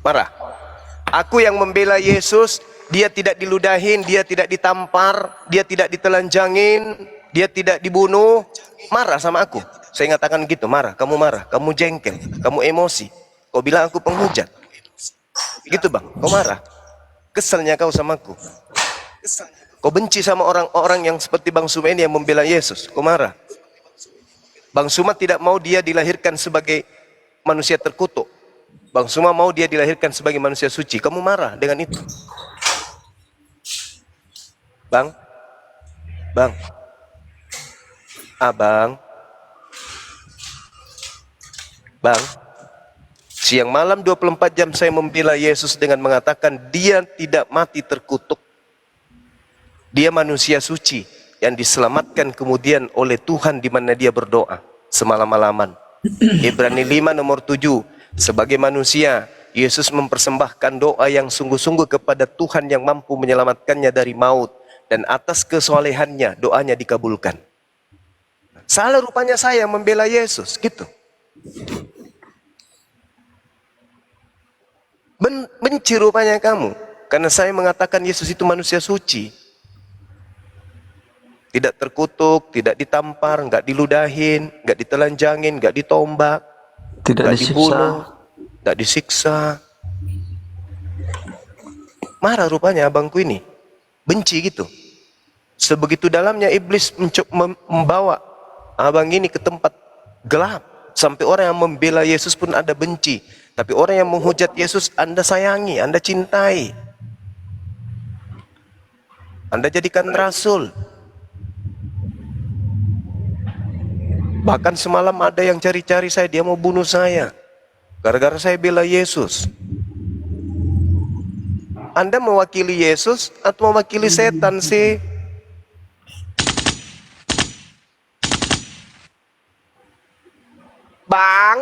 Marah. Aku yang membela Yesus, dia tidak diludahin, dia tidak ditampar, dia tidak ditelanjangin, dia tidak dibunuh. Marah sama aku. Saya ngatakan gitu, marah, kamu jengkel, kamu emosi. Kau bilang aku penghujat. Gitu, Bang, kau marah. Keselnya kau sama aku. Kau benci sama orang-orang yang seperti Bang Suma ini yang membela Yesus. Kau marah. Bang Suma tidak mau dia dilahirkan sebagai manusia terkutuk. Bang Suma mau dia dilahirkan sebagai manusia suci. Kamu marah dengan itu. Bang. Bang. Abang. Bang. Siang malam 24 jam saya membela Yesus dengan mengatakan dia tidak mati terkutuk. Dia manusia suci yang diselamatkan kemudian oleh Tuhan di mana dia berdoa semalam-malaman. Ibrani 5 nomor 7. Sebagai manusia, Yesus mempersembahkan doa yang sungguh-sungguh kepada Tuhan yang mampu menyelamatkannya dari maut. Dan atas kesolehannya doanya dikabulkan. Salah rupanya saya membela Yesus, gitu. Benci rupanya kamu. Karena saya mengatakan Yesus itu manusia suci. Tidak terkutuk, tidak ditampar, nggak diludahin, nggak ditelanjangin, nggak ditombak, Tidak nggak disiksa. dibunuh, nggak disiksa. Marah rupanya abangku ini. Benci gitu. Sebegitu dalamnya iblis membawa abang ini ke tempat gelap. Sampai orang yang membela Yesus pun Anda benci. Tapi orang yang menghujat Yesus Anda sayangi, Anda cintai. Anda jadikan rasul. Bahkan semalam ada yang cari-cari saya, dia mau bunuh saya. Gara-gara saya bela Yesus. Anda mewakili Yesus atau mewakili setan sih? Bang,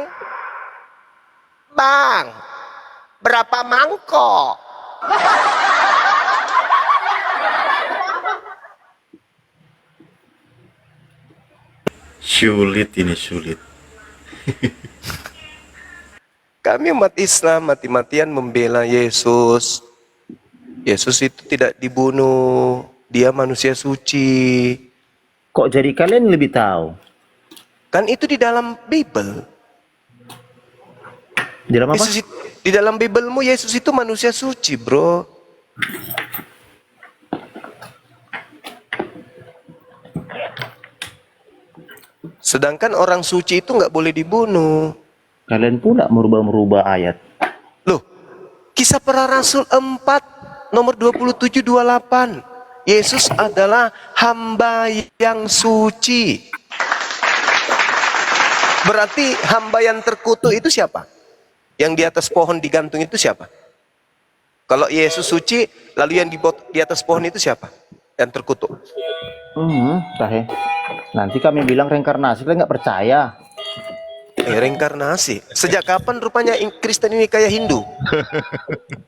berapa mangkok? Sulit ini, sulit. Kami umat Islam mati-matian membela Yesus. Yesus itu tidak dibunuh, dia manusia suci. Kok jadi kalian lebih tahu? Kan itu di dalam Bible. Di dalam apa? Di dalam Biblemu Yesus itu manusia suci, bro. Sedangkan orang suci itu nggak boleh dibunuh. Kalian pula merubah-merubah ayat. Loh, Kisah Para Rasul 4 nomor 27-28. Yesus adalah hamba yang suci. Berarti hamba yang terkutuk itu siapa? Yang di atas pohon digantung itu siapa? Kalau Yesus suci, lalu yang di atas pohon itu siapa? Yang terkutuk. Tahe. Nanti kami bilang reinkarnasi, kalian nggak percaya. Reinkarnasi. Sejak kapan rupanya Kristen ini kayak Hindu?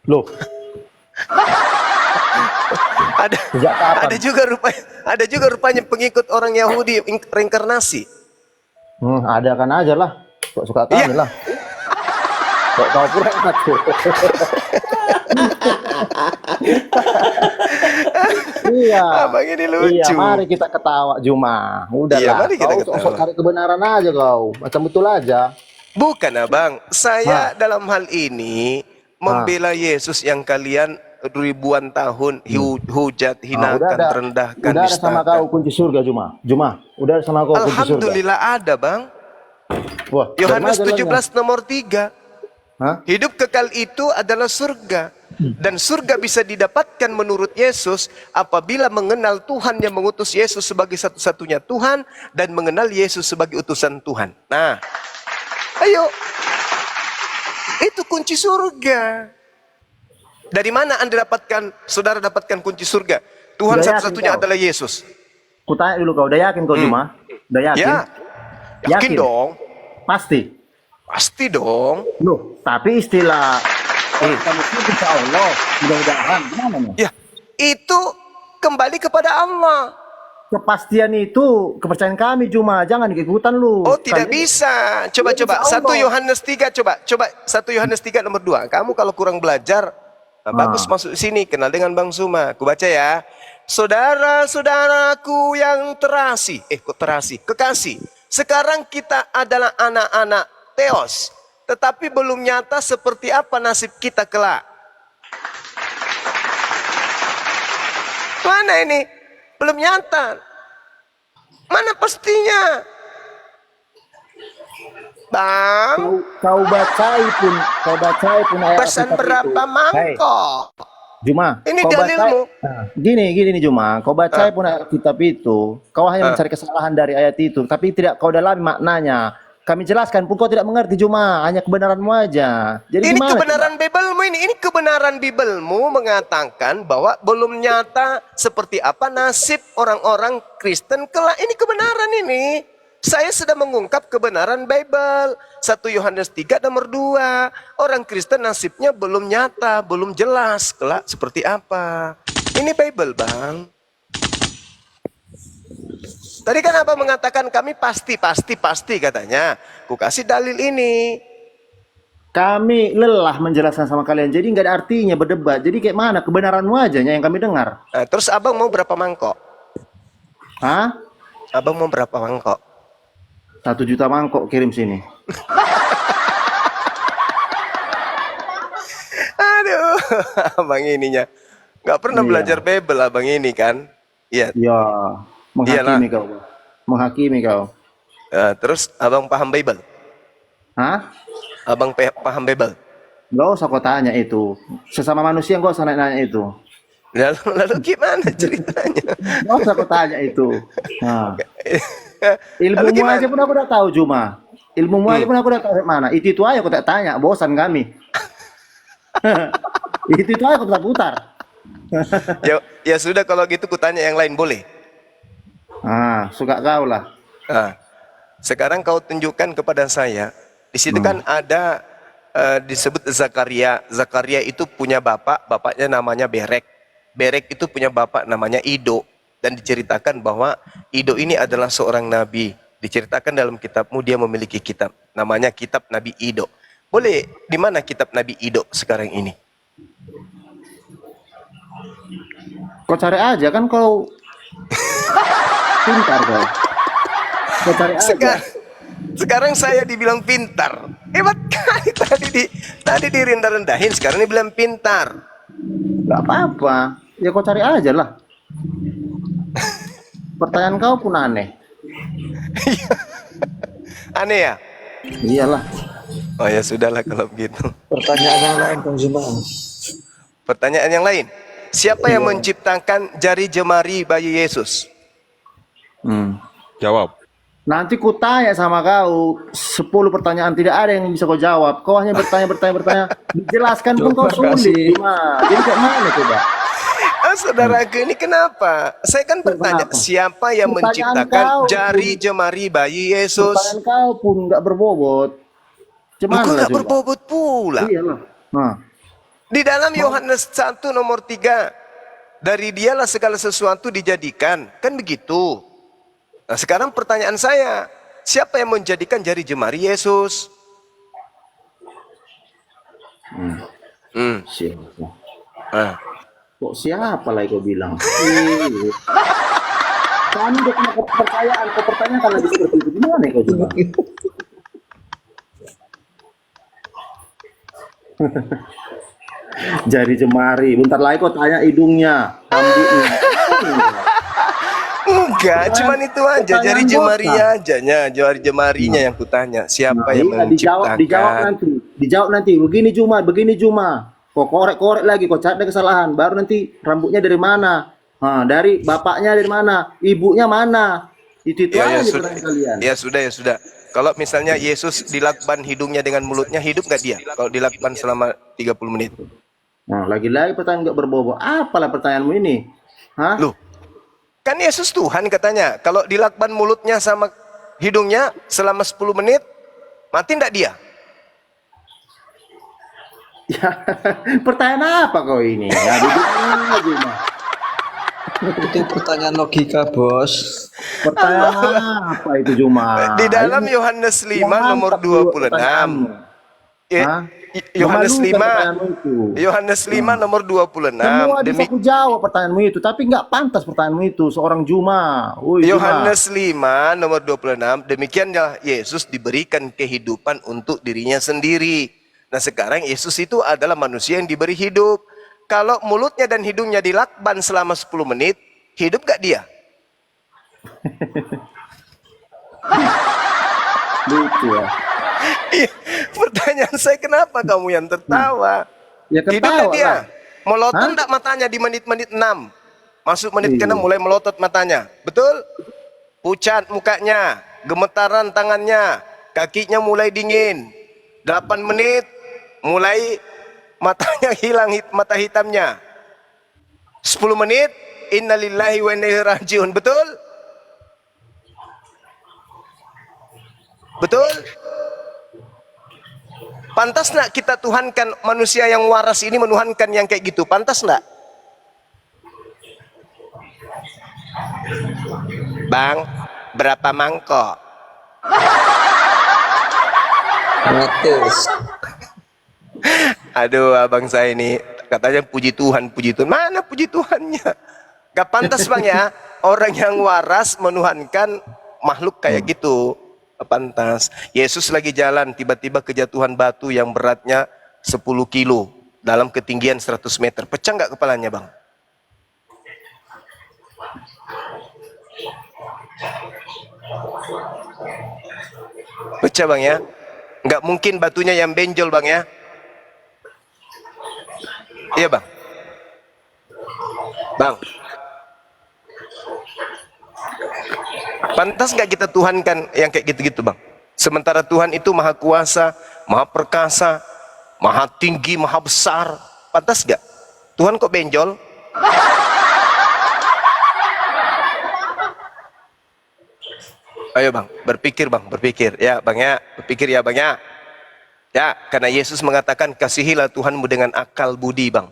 Loh, Ada, sejak kapan? ada juga rupanya pengikut orang Yahudi reinkarnasi. Ada kan aja lah. Kok suka kami Iya. lah. Kok kau pura takut? Iya. Abang ini lucu. Iya, mari kita ketawa Juma. Udah Iya, lah. mari kita Kau ketawa. sok cari kebenaran aja kau. Macam betul aja. Bukan abang, saya dalam hal ini membela Yesus yang kalian ribuan tahun hujat, hinakan, udah rendahkan, udah ada sama kau nistakan. kunci surga Juma. Juma, udah ada sama kau kunci surga. Alhamdulillah ada bang. Wah, Yohanes dari mana 17 nomor 3. Hah? Hidup kekal itu adalah surga. Dan surga bisa didapatkan menurut Yesus apabila mengenal Tuhan yang mengutus Yesus sebagai satu-satunya Tuhan dan mengenal Yesus sebagai utusan Tuhan. Nah, ayo. Itu kunci surga. Dari mana Anda saudara dapatkan kunci surga? Tuhan Udah satu-satunya yakin kau? adalah Yesus. Kutanya dulu kau, udah yakin kau Juma? Udah yakin? Ya, yakin Yakin? dong. Pasti. Pasti dong. Loh, tapi istilah kamu itu insya Allah, mudah-mudahan gimana nih? Ya, itu kembali kepada Allah. Kepastian itu kepercayaan kami Juma, jangan ikut-ikutan lu. Oh, tidak Kalian- bisa. Coba Insya 1 Allah. Yohanes 3 coba 1 Yohanes 3 nomor 2. Kamu kalau kurang belajar, bagus masuk sini kenal dengan Bang Suma. Aku baca ya. Saudara-saudaraku yang terasih, kekasih. Sekarang kita adalah anak-anak Theos, tetapi belum nyata seperti apa nasib kita kelak. Mana ini? Belum nyata. Mana pastinya? Bang, Kau bacai pun ayat pesan Alkitab berapa itu. Hei, mangkok? Juma, Ini kau dalilmu. Nah, gini nih Juma, kau bacai pun ayat kitab itu, kau hanya mencari kesalahan dari ayat itu, tapi tidak kau dalami maknanya. kami jelaskan pun kau tidak mengerti, cuma hanya kebenaranmu aja. Jadi Ini gimana? kebenaran Bibelmu ini kebenaran Bibelmu mengatakan bahwa belum nyata seperti apa nasib orang-orang Kristen kelak. Ini kebenaran ini. Saya sedang mengungkap kebenaran Bible. 1 Yohanes 3 nomor 2. Orang Kristen nasibnya belum nyata, belum jelas kelak seperti apa. Ini Bible, Bang. Tadi kan Abang mengatakan kami pasti katanya. Ku kasih dalil ini. Kami lelah menjelaskan sama kalian, jadi nggak ada artinya berdebat. Jadi kayak mana kebenaranmu aja yang kami dengar. Nah, terus Abang mau berapa mangkok? Hah? Abang mau berapa mangkok? 1 juta mangkok kirim sini. Aduh, Abang ininya. Nggak pernah Iya. belajar Bible Abang ini kan. Iya. Ya, menghakimi Iyalah. kau. Menghakimi kau. Terus Abang paham Bible? Hah? Abang paham Bible? Nggak usah kau tanya itu. Sesama manusia nggak usah nanya itu. Lalu gimana ceritanya? Nggak usah kau tanya itu. Nah. Lalu Ilmumu gimana? aja pun aku udah tahu, Juma. Ilmumu aja pun aku udah tahu dari mana. Itu aja aku tak tanya, bosan kami. itu aja aku putar-putar. Ya sudah kalau gitu kutanya yang lain boleh. Suka kau lah. Nah, sekarang kau tunjukkan kepada saya. Di situ kan ada disebut Zakaria. Zakaria itu punya bapaknya namanya Berek. Berek itu punya bapak namanya Ido. Dan diceritakan bahwa Ido ini adalah seorang nabi. Diceritakan dalam kitabmu dia memiliki kitab. Namanya kitab Nabi Ido. Boleh, di mana kitab Nabi Ido sekarang ini? Kau cari aja kan kau pintar kau. Kau cari aja. Sekarang saya dibilang pintar. Hebat kali tadi direndah-rendahin, sekarang dibilang pintar. Gak apa-apa. Ya kau cari aja lah. Pertanyaan kau pun aneh. Aneh ya? Iyalah. Oh ya sudahlah kalau begitu. Pertanyaan yang lain, Kang Zuma. Pertanyaan yang lain. Siapa yang menciptakan jari jemari bayi Yesus? Jawab. Nanti ku tanya sama kau 10 pertanyaan, tidak ada yang bisa kau jawab. Kau hanya bertanya. Dijelaskan pun kau sulit. Jadi kayak mana coba? Saudaraku ini kenapa? Saya kan bertanya, Kenapa? siapa yang Pertanyaan menciptakan kau. jari jemari bayi Yesus? Pertanyaan kau pun nggak berbobot. Cuman Kok lah nggak coba. berbobot pula? Iyalah. Nah. Di dalam Yohanes 1 nomor 3, dari dialah segala sesuatu dijadikan. Kan begitu. Nah sekarang pertanyaan saya, siapa yang menjadikan jari jemari Yesus? Siapa? Ah. Kok siapa lagi kau bilang? Kami udah punya kepercayaan. Kau pertanyakan lagi seperti itu. Gimana kau juga? Jari jemari. Bentar lagi kau tanya hidungnya, rambutnya. Enggak, cuman itu aja, Pertanyaan jari jemarinya bosan. aja, jari jemarinya yang kutanya. Siapa yang Iya, menciptakan? dijawab nanti. Begini Juma. Kok korek lagi, kok cari kesalahan. Baru nanti rambutnya dari mana? Dari bapaknya dari mana? Ibunya mana? Itu Ya, aja sudah. pertanyaan kalian. Ya sudah. Kalau misalnya Yesus dilakban hidungnya dengan mulutnya, hidup nggak dia? Kalau dilakban selama 30 menit. Nah, lagi-lagi pertanyaan nggak berbobot. Apalah pertanyaanmu ini? Hah? Loh, kan Yesus Tuhan katanya. Kalau dilakban mulutnya sama hidungnya selama 10 menit, mati nggak dia? Ya, pertanyaan apa kau ini? Ya, dibilang aja, Mas. Itu pertanyaan logika, Bos. Pertanyaan apa itu Juma? Di dalam Ini Yohanes 5 yang nomor mantap dulu 26. pertanyaanmu. Hah? Yohanes Memalukan 5 pertanyaanmu itu. Yohanes 5 nomor 26. Semua bisa aku jawab pertanyaanmu itu, tapi nggak pantas pertanyaanmu itu seorang Juma. Woi, Juma. Yohanes 5 nomor 26, demikianlah Yesus diberikan kehidupan untuk dirinya sendiri. Nah sekarang Yesus itu adalah manusia yang diberi hidup. Kalau mulutnya dan hidungnya dilakban selama 10 menit, hidup gak dia? Lucu ya. Iya, pertanyaan saya kenapa kamu yang tertawa? Ya Hidup ketawa gak dia? lah. Melotot Hah? enggak matanya di menit-menit 6? Masuk menit Iya. ke-6 mulai melotot matanya. Betul? Pucat mukanya, gemetaran tangannya, kakinya mulai dingin. 8 menit, mulai matanya hilang mata hitamnya. 10 menit, innalillahi wa inna ilaihi rajiun. Betul? Betul? Pantas nak kita tuhankan manusia yang waras ini menuhankan yang kayak gitu? Pantas nak? Bang, berapa mangkok? 100. Aduh, abang saya ini katanya puji Tuhan, puji Tuhan. Mana puji Tuhannya? Gak pantas bang ya, orang yang waras menuhankan makhluk kayak gitu. Gak pantas. Yesus lagi jalan, tiba-tiba kejatuhan batu yang beratnya 10 kilo dalam ketinggian 100 meter. Pecah nggak kepalanya bang? Pecah bang ya? Nggak mungkin batunya yang benjol bang ya? Iya bang. Bang, pantas nggak kita tuhankan yang kayak gitu-gitu bang? Sementara Tuhan itu maha kuasa, maha perkasa, maha tinggi, maha besar. Pantas nggak? Tuhan kok benjol? Ayo bang, berpikir bang, berpikir. Ya bang ya, berpikir ya bang ya. Ya, karena Yesus mengatakan kasihilah Tuhanmu dengan akal budi bang.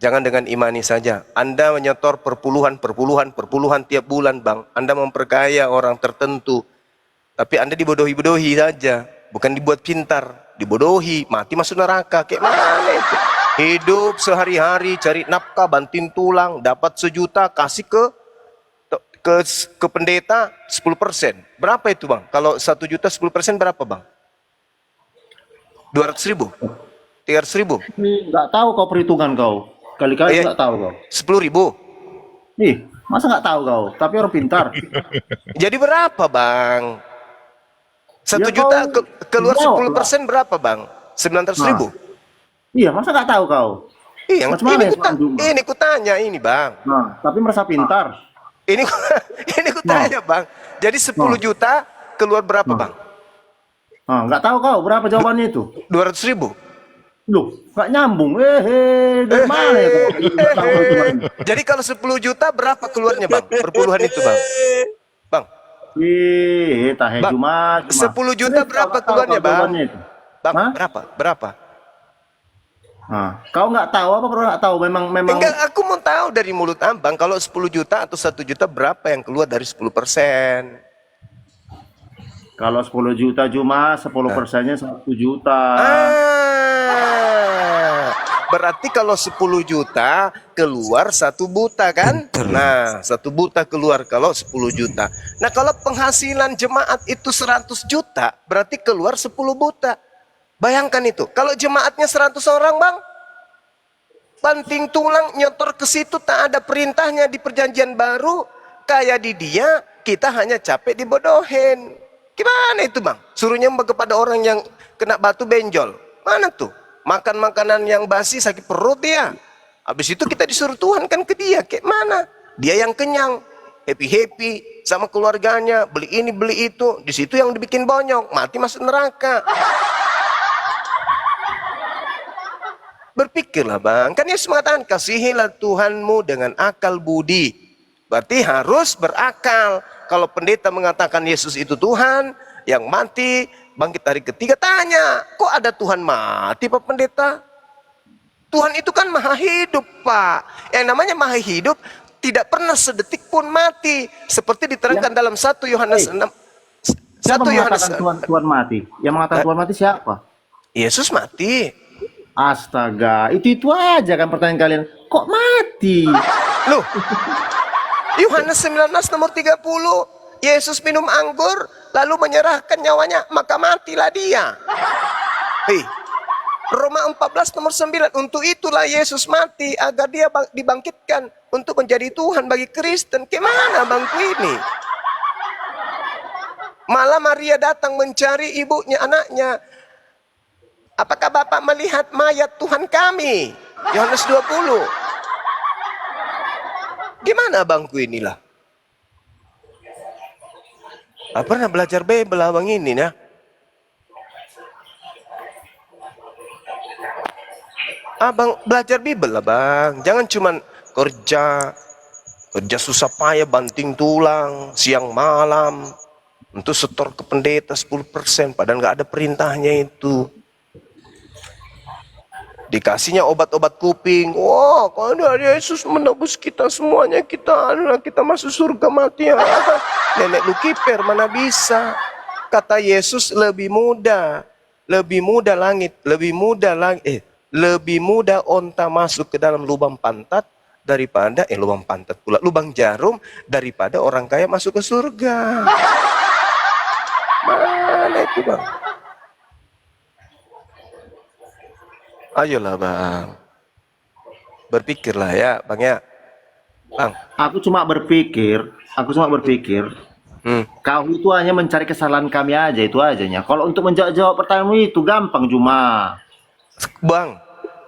Jangan dengan imani saja. Anda menyetor perpuluhan tiap bulan bang. Anda memperkaya orang tertentu. Tapi Anda dibodohi-bodohi saja. Bukan dibuat pintar. Dibodohi, mati masuk neraka. Kayak mana itu? Hidup sehari-hari, cari nafkah, banting tulang. Dapat 1 juta, kasih ke pendeta 10%. Berapa itu bang? Kalau 1 juta 10% berapa bang? 200.000? 300.000? Nggak tahu kau perhitungan kau. Kali-kali nggak tahu kau. 10.000? Ih, masa nggak tahu kau? Tapi orang pintar. Jadi berapa bang? 1 Ya, juta kau keluar jawab 10% berapa bang? 900.000? Iya, masa nggak tahu kau? Iya, Macam mana ya, Bang Juma? ini kutanya ini bang. Nah, tapi merasa pintar. Ini ini kutanya bang. Jadi 10 juta keluar berapa bang? Nah, nggak tahu kau berapa jawabannya itu? 200.000? Loh, nggak nyambung. Dari mana ya kau? Nggak tahu jawabannya. Jadi kalau 10 juta berapa keluarnya bang? Perpuluhan itu bang? Bang, Tahe Bang, cuma 10 juta berapa keluarnya bang? Bang, Hah? berapa? Nah, kau nggak tahu apa perlu nggak tahu? Memang Enggak, aku mau tahu dari mulut abang kalau 10 juta atau 1 juta berapa yang keluar dari 10%? kalau 10 juta cuma 10%-nya 1 juta. Berarti kalau 10 juta keluar 1 buta kan? Nah, 1 buta keluar kalau 10 juta. Nah, kalau penghasilan jemaat itu 100 juta, berarti keluar 10 buta. Bayangkan itu. Kalau jemaatnya 100 orang, Bang, banting tulang nyotor ke situ tak ada perintahnya di perjanjian baru, kayak di dia kita hanya capek dibodohin. Gimana itu bang? Suruh nyembah kepada orang yang kena batu benjol. Mana tuh? Makan makanan yang basi sakit perut dia. Habis itu kita disuruh Tuhan kan ke dia. Kayak mana? Dia yang kenyang, happy sama keluarganya, beli ini beli itu. Di situ yang dibikin bonyok, mati masuk neraka. Berpikirlah bang, kan Yesus mengatakan kasihilah Tuhanmu dengan akal budi. Berarti harus berakal. Kalau pendeta mengatakan Yesus itu Tuhan yang mati, bangkit hari ketiga, tanya, kok ada Tuhan mati Pak Pendeta? Tuhan itu kan maha hidup Pak. Yang namanya maha hidup tidak pernah sedetik pun mati. Seperti diterangkan dalam 1 Yohanes 6. Siapa 1 Yohanes mengatakan Tuhan mati? Yang mengatakan Tuhan mati siapa? Yesus mati. Astaga, itu aja kan pertanyaan kalian. Kok mati? Loh, Yohanes 19 nomor 30, Yesus minum anggur lalu menyerahkan nyawanya, maka matilah dia. Hei, Roma 14 nomor 9, untuk itulah Yesus mati agar dia dibangkitkan untuk menjadi Tuhan bagi Kristen. Gimana bangku ini? Malah Maria datang mencari ibunya, anaknya. Apakah Bapak melihat mayat Tuhan kami? Yohanes 20. Gimana abangku inilah? Pernah belajar Bible abang ini ya? Abang belajar Bible lah bang. Jangan cuman kerja susah payah banting tulang siang malam untuk setor ke pendeta 10%, padahal nggak ada perintahnya itu. Dikasihnya obat-obat kuping. Wah, kalau ada Yesus menebus kita semuanya, kita masuk surga mati ya. Nenek lu kiper mana bisa. Kata Yesus lebih mudah langit, lebih mudah onta masuk ke dalam lubang pantat daripada lubang jarum daripada orang kaya masuk ke surga. Mana itu bang? Ayolah bang, berpikirlah ya bang ya. Bang, Aku cuma berpikir, kau itu hanya mencari kesalahan kami aja, itu ajanya. Kalau untuk menjawab pertanyaan itu gampang cuma. bang,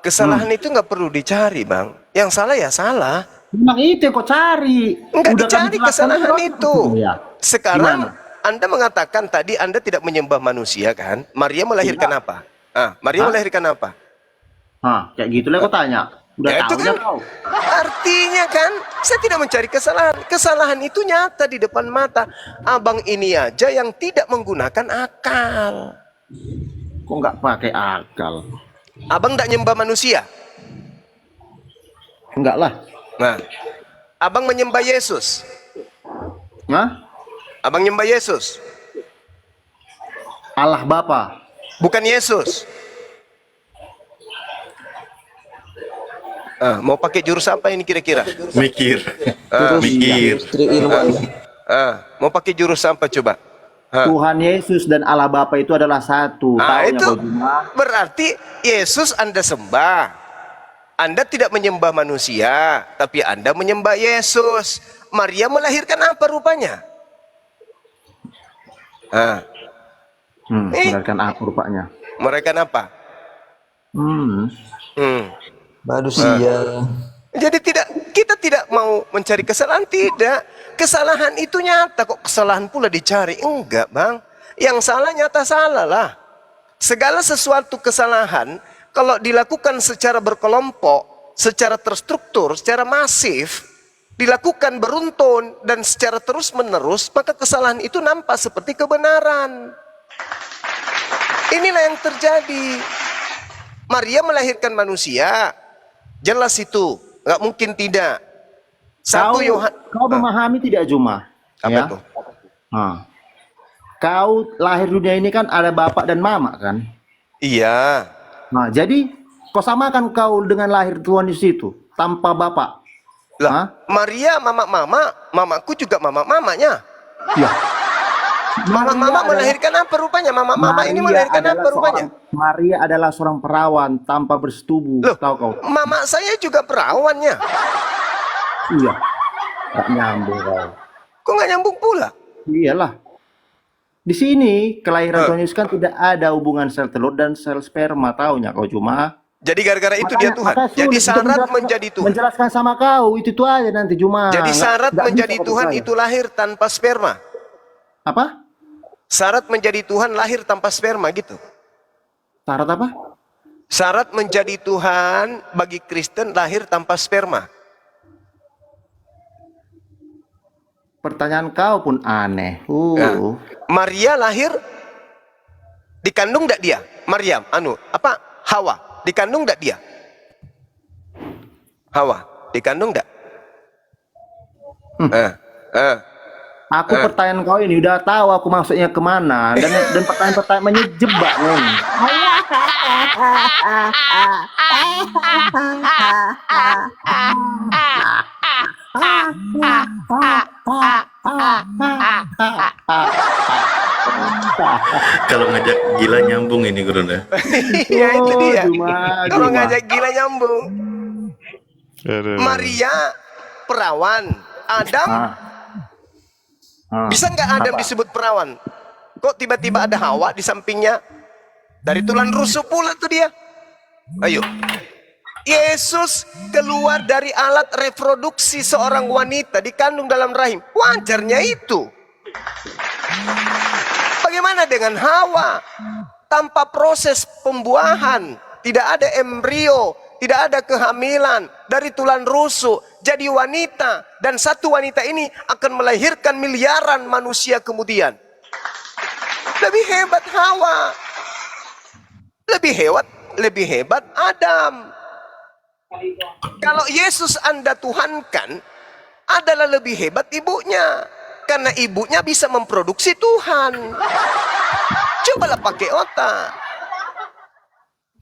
kesalahan itu nggak perlu dicari bang. Yang salah ya salah. Memang itu yang kau cari. Enggak Udah kami dicari jelaskan kesalahan juga. itu. Ya. Sekarang Gimana? Anda mengatakan tadi Anda tidak menyembah manusia kan? Maria melahirkan apa? Maria melahirkan apa? Kayak gitu lah kau tanya. Udah Ya, itu tahu kan kau. artinya kan saya tidak mencari kesalahan. Kesalahan itu nyata di depan mata. Abang ini aja yang tidak menggunakan akal. Kok nggak pakai akal? Abang tidak nyembah manusia. Enggak lah. Nah, abang menyembah Yesus. Hah? Abang nyembah Yesus. Allah Bapa. Bukan Yesus. Mau pakai jurus apa ini kira-kira? Mikir. Terus Mikir. Istri Irwan. Mau pakai jurus apa coba? Tuhan Yesus dan Allah Bapa itu adalah satu. Taunya Itu kau cuma. berarti Yesus Anda sembah. Anda tidak menyembah manusia, tapi Anda menyembah Yesus. Maria melahirkan apa rupanya? Melahirkan apa rupanya? Melahirkan apa? Manusia. Jadi kita tidak mau mencari kesalahan, tidak. Kesalahan itu nyata, kok kesalahan pula dicari? Enggak bang, yang salah nyata salah lah. Segala sesuatu kesalahan kalau dilakukan secara berkelompok, secara terstruktur, secara masif, dilakukan beruntun dan secara terus menerus, maka kesalahan itu nampak seperti kebenaran. Inilah yang terjadi. Maria melahirkan manusia, jelas itu, nggak mungkin tidak. Kau memahami tidak Juma? Apa Ya? itu? Kau lahir dunia ini kan ada bapak dan mama kan? Iya. Nah, jadi kau samakan kau dengan lahir Tuhan di situ tanpa bapak. Lah, Maria mamaku juga mamanya. Ya. Mama melahirkan apa rupanya? Mama ini melahirkan apa rupanya? Maria adalah seorang perawan tanpa bersetubuh. Loh, Tahu kau? mama saya juga perawannya. Iya. Gak nyambung kau. Kok nggak nyambung pula? Iyalah. Di sini kelahiran Tuhan Yesus kan tidak ada hubungan sel telur dan sel sperma, taunya kau Juma. Jadi gara-gara itu dia Tuhan. Makanya Jadi sulit syarat menjelaskan- menjadi Tuhan. Menjelaskan sama kau itu aja nanti Juma. Jadi syarat Nggak menjadi bisa kau Tuhan percaya. itu lahir tanpa sperma. Apa? Syarat menjadi Tuhan lahir tanpa sperma gitu. Syarat apa? Syarat menjadi Tuhan bagi Kristen lahir tanpa sperma. Pertanyaan kau pun aneh. Nah, Maria lahir dikandung enggak dia? Maryam, Hawa, dikandung enggak dia? Hawa, dikandung enggak? Aku pertanyaan kau ini udah tahu aku maksudnya kemana dan pertanyaan-pertanyaan menyejebak nih. Kalau ngajak gila nyambung ini Gurunda. Ya itu dia. Juma. Kalau ngajak gila nyambung. Maria perawan, Adam bisa nggak Adam disebut perawan? Kok tiba-tiba ada Hawa di sampingnya? Dari tulang rusuk pula tuh dia. Ayo. Yesus keluar dari alat reproduksi seorang wanita dikandung dalam rahim. Wajarnya itu. Bagaimana dengan Hawa? Tanpa proses pembuahan, tidak ada embrio Tidak ada kehamilan dari tulang rusuk jadi wanita, dan satu wanita ini akan melahirkan miliaran manusia kemudian. Lebih hebat Hawa, lebih hebat Adam. Kalau Yesus Anda tuhankan, adalah lebih hebat ibunya, karena ibunya bisa memproduksi Tuhan. Cobalah pakai otak.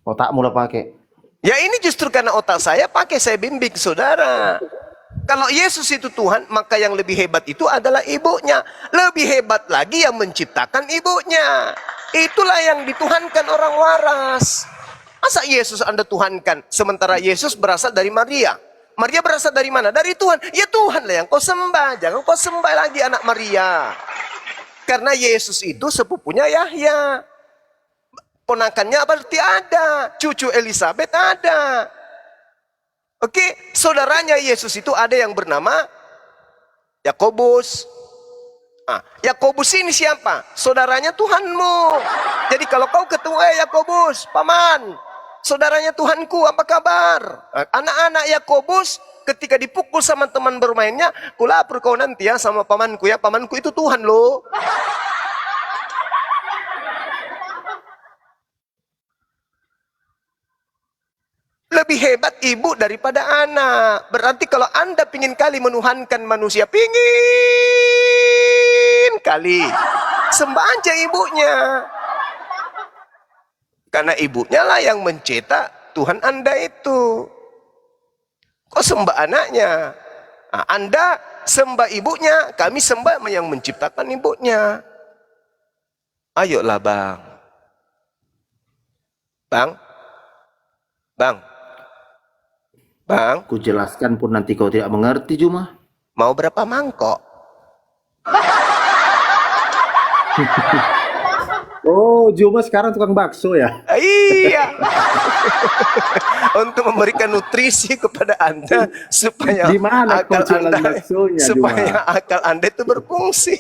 Otakmu lah pakai. Ya ini justru karena otak saya pakai, saya bimbing saudara. Kalau Yesus itu Tuhan, maka yang lebih hebat itu adalah ibunya. Lebih hebat lagi yang menciptakan ibunya. Itulah yang dituhankan orang waras. Masa Yesus Anda tuhankan, sementara Yesus berasal dari Maria. Maria berasal dari mana? Dari Tuhan. Ya Tuhan lah yang kau sembah, jangan kau sembah lagi anak Maria. Karena Yesus itu sepupunya Yahya. Ponakannya berarti ada, cucu Elizabeth ada. Oke, saudaranya Yesus itu ada yang bernama Yakobus. Yakobus ini siapa? Saudaranya Tuhanmu. Jadi kalau kau ketemu Yakobus, paman, saudaranya Tuhanku, apa kabar? Anak-anak Yakobus ketika dipukul sama teman bermainnya, kulapor kau nanti ya sama pamanku ya, pamanku itu Tuhan loh. Lebih hebat ibu daripada anak. Berarti kalau Anda pingin kali menuhankan manusia, pingin kali, sembah aja ibunya. Karena ibunya lah yang mencetak Tuhan Anda itu. Kok sembah anaknya? Anda sembah ibunya, kami sembah yang menciptakan ibunya. Ayolah bang. Bang. Ku jelaskan pun nanti kau tidak mengerti, Juma. Mau berapa mangkok? Oh, Juma sekarang tukang bakso ya? Iya. Untuk memberikan nutrisi kepada Anda supaya Di mana kau jualan Anda, baksonya, supaya akal Anda itu berfungsi.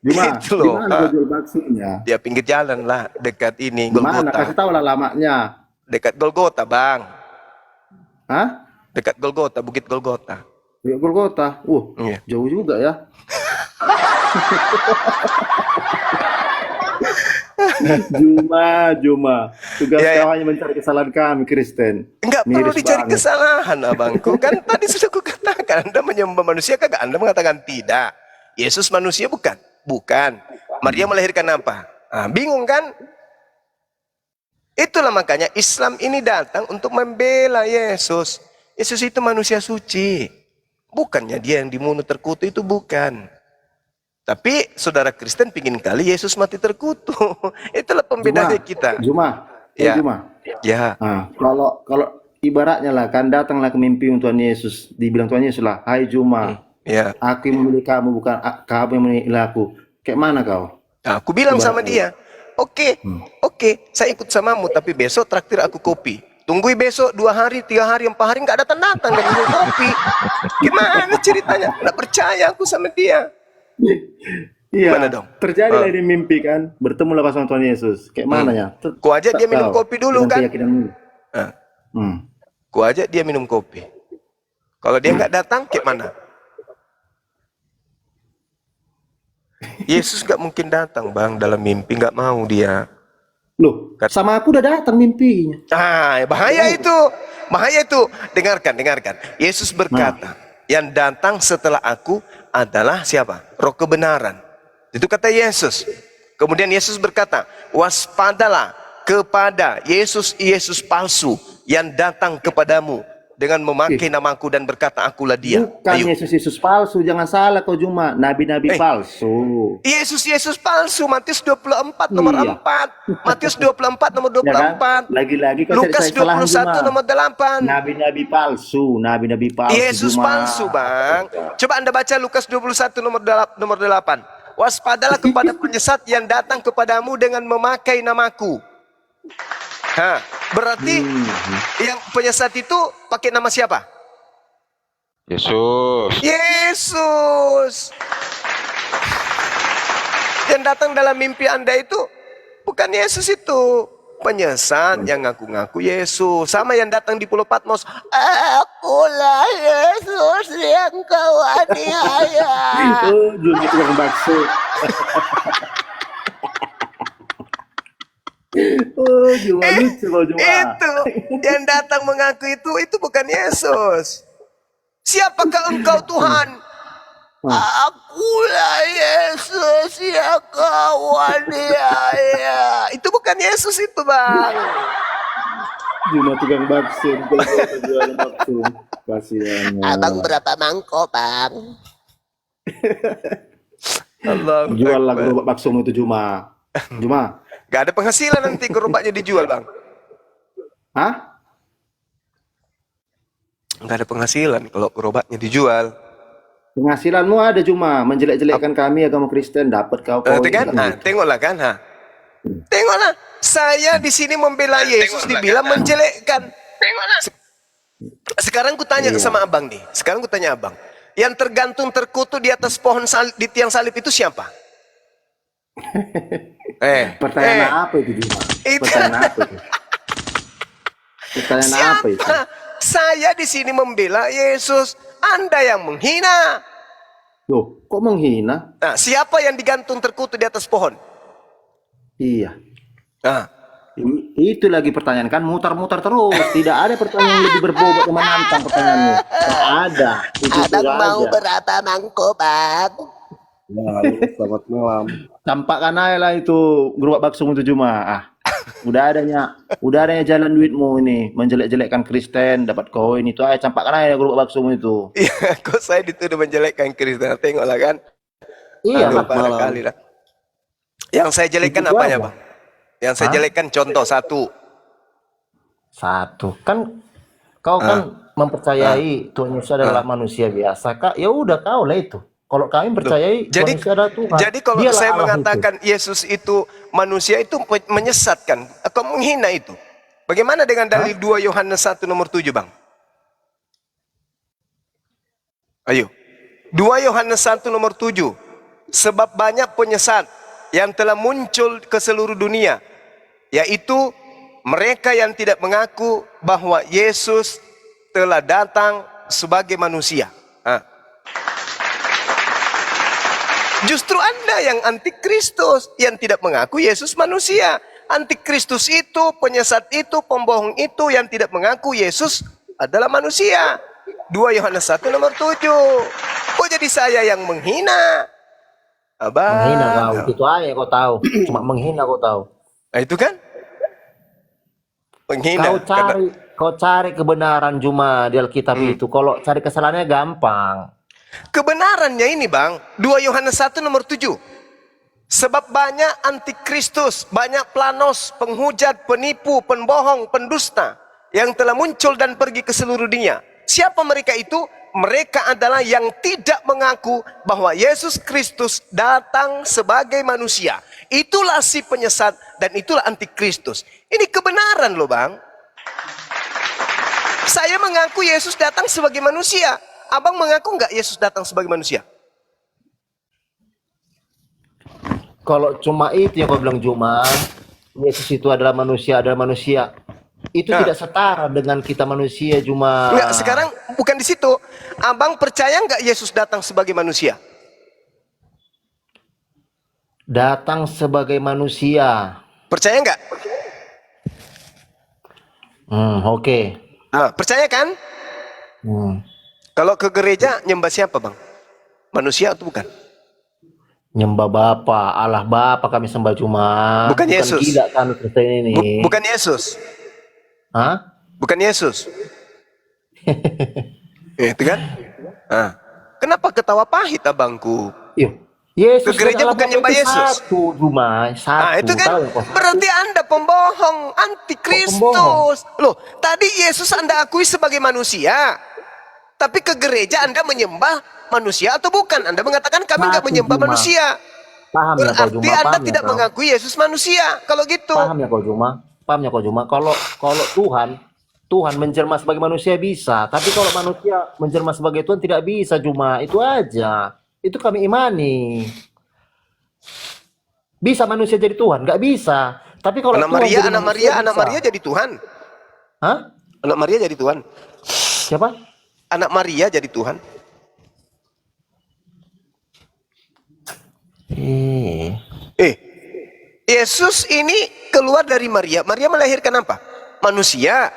Juma, Gitu di loh. mana kau jual baksonya? Dia pinggir jalan lah, dekat ini Di mana? Golgota. Kasih tahu lah alamatnya. Dekat Golgota, Bang. Hah? Dekat Golgota, Bukit Golgota. Di Golgota. Iya. Jauh juga ya. Juma. Tugas Ya, ya. kau hanya mencari kesalahan kami, Kristen. Enggak perlu Miris dicari banget. kesalahan, abangku. Kan tadi sudah kukatakan, Anda menyembah manusia kagak? Anda mengatakan tidak. Yesus manusia bukan? Bukan. Maria melahirkan apa? Bingung kan? Itulah makanya Islam ini datang untuk membela Yesus. Yesus itu manusia suci. Bukannya dia yang dibunuh terkutuk, itu bukan. Tapi saudara Kristen pingin kali Yesus mati terkutuk. Itulah pembedanya kita. Juma. Ya. Juma. Ya. Kalau ibaratnya lah, kan datanglah ke mimpi Tuhan Yesus, dibilang Tuhan Yesus lah, hai Juma, Ya. aku yang memilih kamu, bukan kamu yang memilih aku. Kayak mana kau? Aku bilang sama dia, oke, saya ikut samamu, tapi besok traktir aku kopi. Tunggu besok 2 hari, 3 hari, 4 hari nggak datang-datang dan minum kopi. Gimana ceritanya? Nggak percaya aku sama dia. Iya. Gimana dong? Terjadilah di mimpi kan, bertemulah pas sama Tuhan Yesus. Kayak mana ya? Ku ajak dia minum kopi dulu kan? Keyakinanmu. Ah, Ku ajak dia minum kopi. Kalau dia nggak datang, kayak mana? Yesus nggak mungkin datang, Bang, dalam mimpi, nggak mau dia. Loh, sama aku udah datang mimpinya. Bahaya itu. Bahaya itu. Dengarkan. Yesus berkata, yang datang setelah aku adalah siapa? Roh kebenaran. Itu kata Yesus. Kemudian Yesus berkata, waspadalah kepada Yesus palsu yang datang kepadamu dengan memakai namaku dan berkata, akulah dia. Bukan Yesus palsu, jangan salah kau Juma, nabi-nabi palsu. Yesus palsu, Matius 24 nomor Iya. 4. Matius 24 nomor 24. Lagi-lagi kau Lukas cari kesalahan, 21 Juma. nomor 8. Nabi-nabi palsu, nabi-nabi palsu. Yesus Juma. palsu, Bang. Coba Anda baca Lukas 21 nomor 8. Waspadalah kepada penyesat yang datang kepadamu dengan memakai namaku. Berarti yang penyesat itu pakai nama siapa? Yesus. Yang datang dalam mimpi Anda itu bukan Yesus itu. penyesat yang ngaku-ngaku Yesus. Sama yang datang di Pulau Patmos. Akulah Yesus yang kau aniaya. Oh, Juma tukang bakso. Oh, Juma lucu loh Juma. Itu yang datang mengaku itu bukan Yesus. Siapakah engkau Tuhan? Akulah Yesus yang kau aniaya. Itu bukan Yesus itu, Bang. Juma tukang bakso, jualan bakso. Kasihan. Abang berapa mangkok, Bang? Allah. Jual lah gerobak bakso itu Juma. Juma. Gak ada penghasilan nanti gerobaknya dijual, Bang. Hah? Gak ada penghasilan kalau gerobaknya dijual. Penghasilanmu ada Juma, menjelek-jelekkan kami agama Kristen, dapat kau. Kan? Tengoklah kan, Tengoklah, saya di sini membela Yesus dibilang menjelekkan. Sekarang ku tanya sama abang nih. Sekarang ku tanya abang, yang tergantung terkutuk di atas pohon salib, di tiang salib itu siapa? Pertanyaan apa itu Juma? Pertanyaan apa itu? Pertanyaan apa itu? Saya di sini membela Yesus. Anda yang menghina. Loh, kok menghina? Nah, siapa yang digantung terkutuk di atas pohon? Iya. Nah, Itu lagi pertanyaan kan mutar-mutar terus. Tidak ada pertanyaan yang lebih berbobot yang menantang pertanyaanmu. Tak ada. Itu abang mau aja. berapa mangkok, Bang? Selamat malam. Campakkan aja lah itu gerobak bakso itu Juma. Udah adanya jalan duitmu ini menjelek-jelekkan Kristen, dapat koin itu aja, campakkan aja gerobak bakso itu. Iya, kok saya dituduh menjelekkan Kristen? Tengoklah kan. Iya, Aduh, parah kali dah. Yang saya jelekkan Itu apanya, aja. Bang? Yang saya jelekkan contoh satu. Kan kau kan mempercayai Tuhan Yesus adalah manusia biasa. Kak, ya udah kau lah itu. Kalau kami percayai Tuhan Yesus adalah Tuhan. Jadi kalau Dialah saya Allah mengatakan Yesus itu manusia itu menyesatkan atau menghina itu. Bagaimana dengan dalil 2 Yohanes 1 nomor 7, Bang? Ayo. 2 Yohanes 1 nomor 7. Sebab banyak penyesat yang telah muncul ke seluruh dunia, yaitu mereka yang tidak mengaku bahwa Yesus telah datang sebagai manusia. Justru Anda yang antikristus, yang tidak mengaku Yesus manusia. Antikristus itu, penyesat itu, pembohong itu yang tidak mengaku Yesus adalah manusia. 2 Yohanes 1 nomor 7. Kok jadi saya yang menghina? Abang. Menghina kau, itu aja kau tahu. Cuma menghina kau tahu. Nah itu kan? Menghina. Kau cari kebenaran Juma di Alkitab itu. Kalau cari kesalahannya gampang. Kebenarannya ini, Bang, 2 Yohanes 1 nomor 7. Sebab banyak antikristus, banyak planos, penghujat, penipu, pembohong, pendusta yang telah muncul dan pergi ke seluruh dunia. Siapa mereka itu? Mereka adalah yang tidak mengaku bahwa Yesus Kristus datang sebagai manusia. Itulah si penyesat dan itulah antikristus. Ini kebenaran loh, Bang. Saya mengaku Yesus datang sebagai manusia. Abang mengaku nggak Yesus datang sebagai manusia? Kalau cuma itu yang kau bilang Juma, Yesus itu adalah manusia. Itu tidak setara dengan kita manusia Juma. Enggak, sekarang bukan di situ. Abang percaya nggak Yesus datang sebagai manusia? Datang sebagai manusia. Percaya nggak? Oke. Percaya kan? Kalau ke gereja nyembah siapa, Bang? Manusia atau bukan? Nyembah Bapa, Allah Bapa kami sembah Juma. Bukan Yesus. Gila kami Kristen ini. Bukan Yesus. Hah? Bukan Yesus. Itu kan? Kenapa ketawa pahit, abangku? Yesus Ke gereja dan Allah bukan Bapa nyembah itu Yesus. Satu Juma, satu. Itu kan Tahu kok? berarti Anda pembohong, antikristus. Loh, tadi Yesus Anda akui sebagai manusia. Tapi ke gereja Anda menyembah manusia atau bukan? Anda mengatakan kami nggak menyembah Juma. manusia. Paham ya kau Berarti Juma? Anda Paham ya tidak kau? mengakui Yesus manusia. Kalau gitu. Paham ya kau Juma? Paham ya kau Juma? Kalau Tuhan menjelma sebagai manusia bisa, tapi kalau manusia menjelma sebagai Tuhan tidak bisa Juma. Itu aja. Itu kami imani. Bisa manusia jadi Tuhan? Nggak bisa. Tapi kalau Anak Tuhan Maria, jadi anak manusia Maria, anak bisa. Maria jadi Tuhan. Hah? Anak Maria jadi Tuhan. Siapa? Anak Maria jadi Tuhan. Eh, Yesus ini keluar dari Maria. Maria melahirkan apa? Manusia.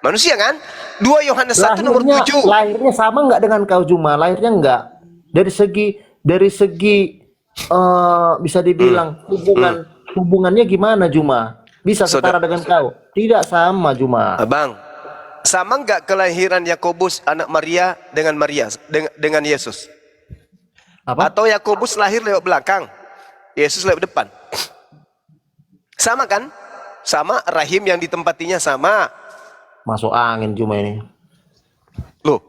Manusia kan? 2 Yohanes 1 nomor 7. lahirnya sama nggak dengan kau Juma? Lahirnya nggak. Dari segi bisa dibilang hubungannya gimana Juma? Bisa setara dengan kau? Tidak sama Juma. Abang, sama nggak kelahiran Yakobus anak Maria dengan Yesus? Apa? Atau Yakobus lahir lewat belakang, Yesus lewat depan? Sama kan? Sama, rahim yang ditempatinya sama. Masuk angin Juma ini. Loh,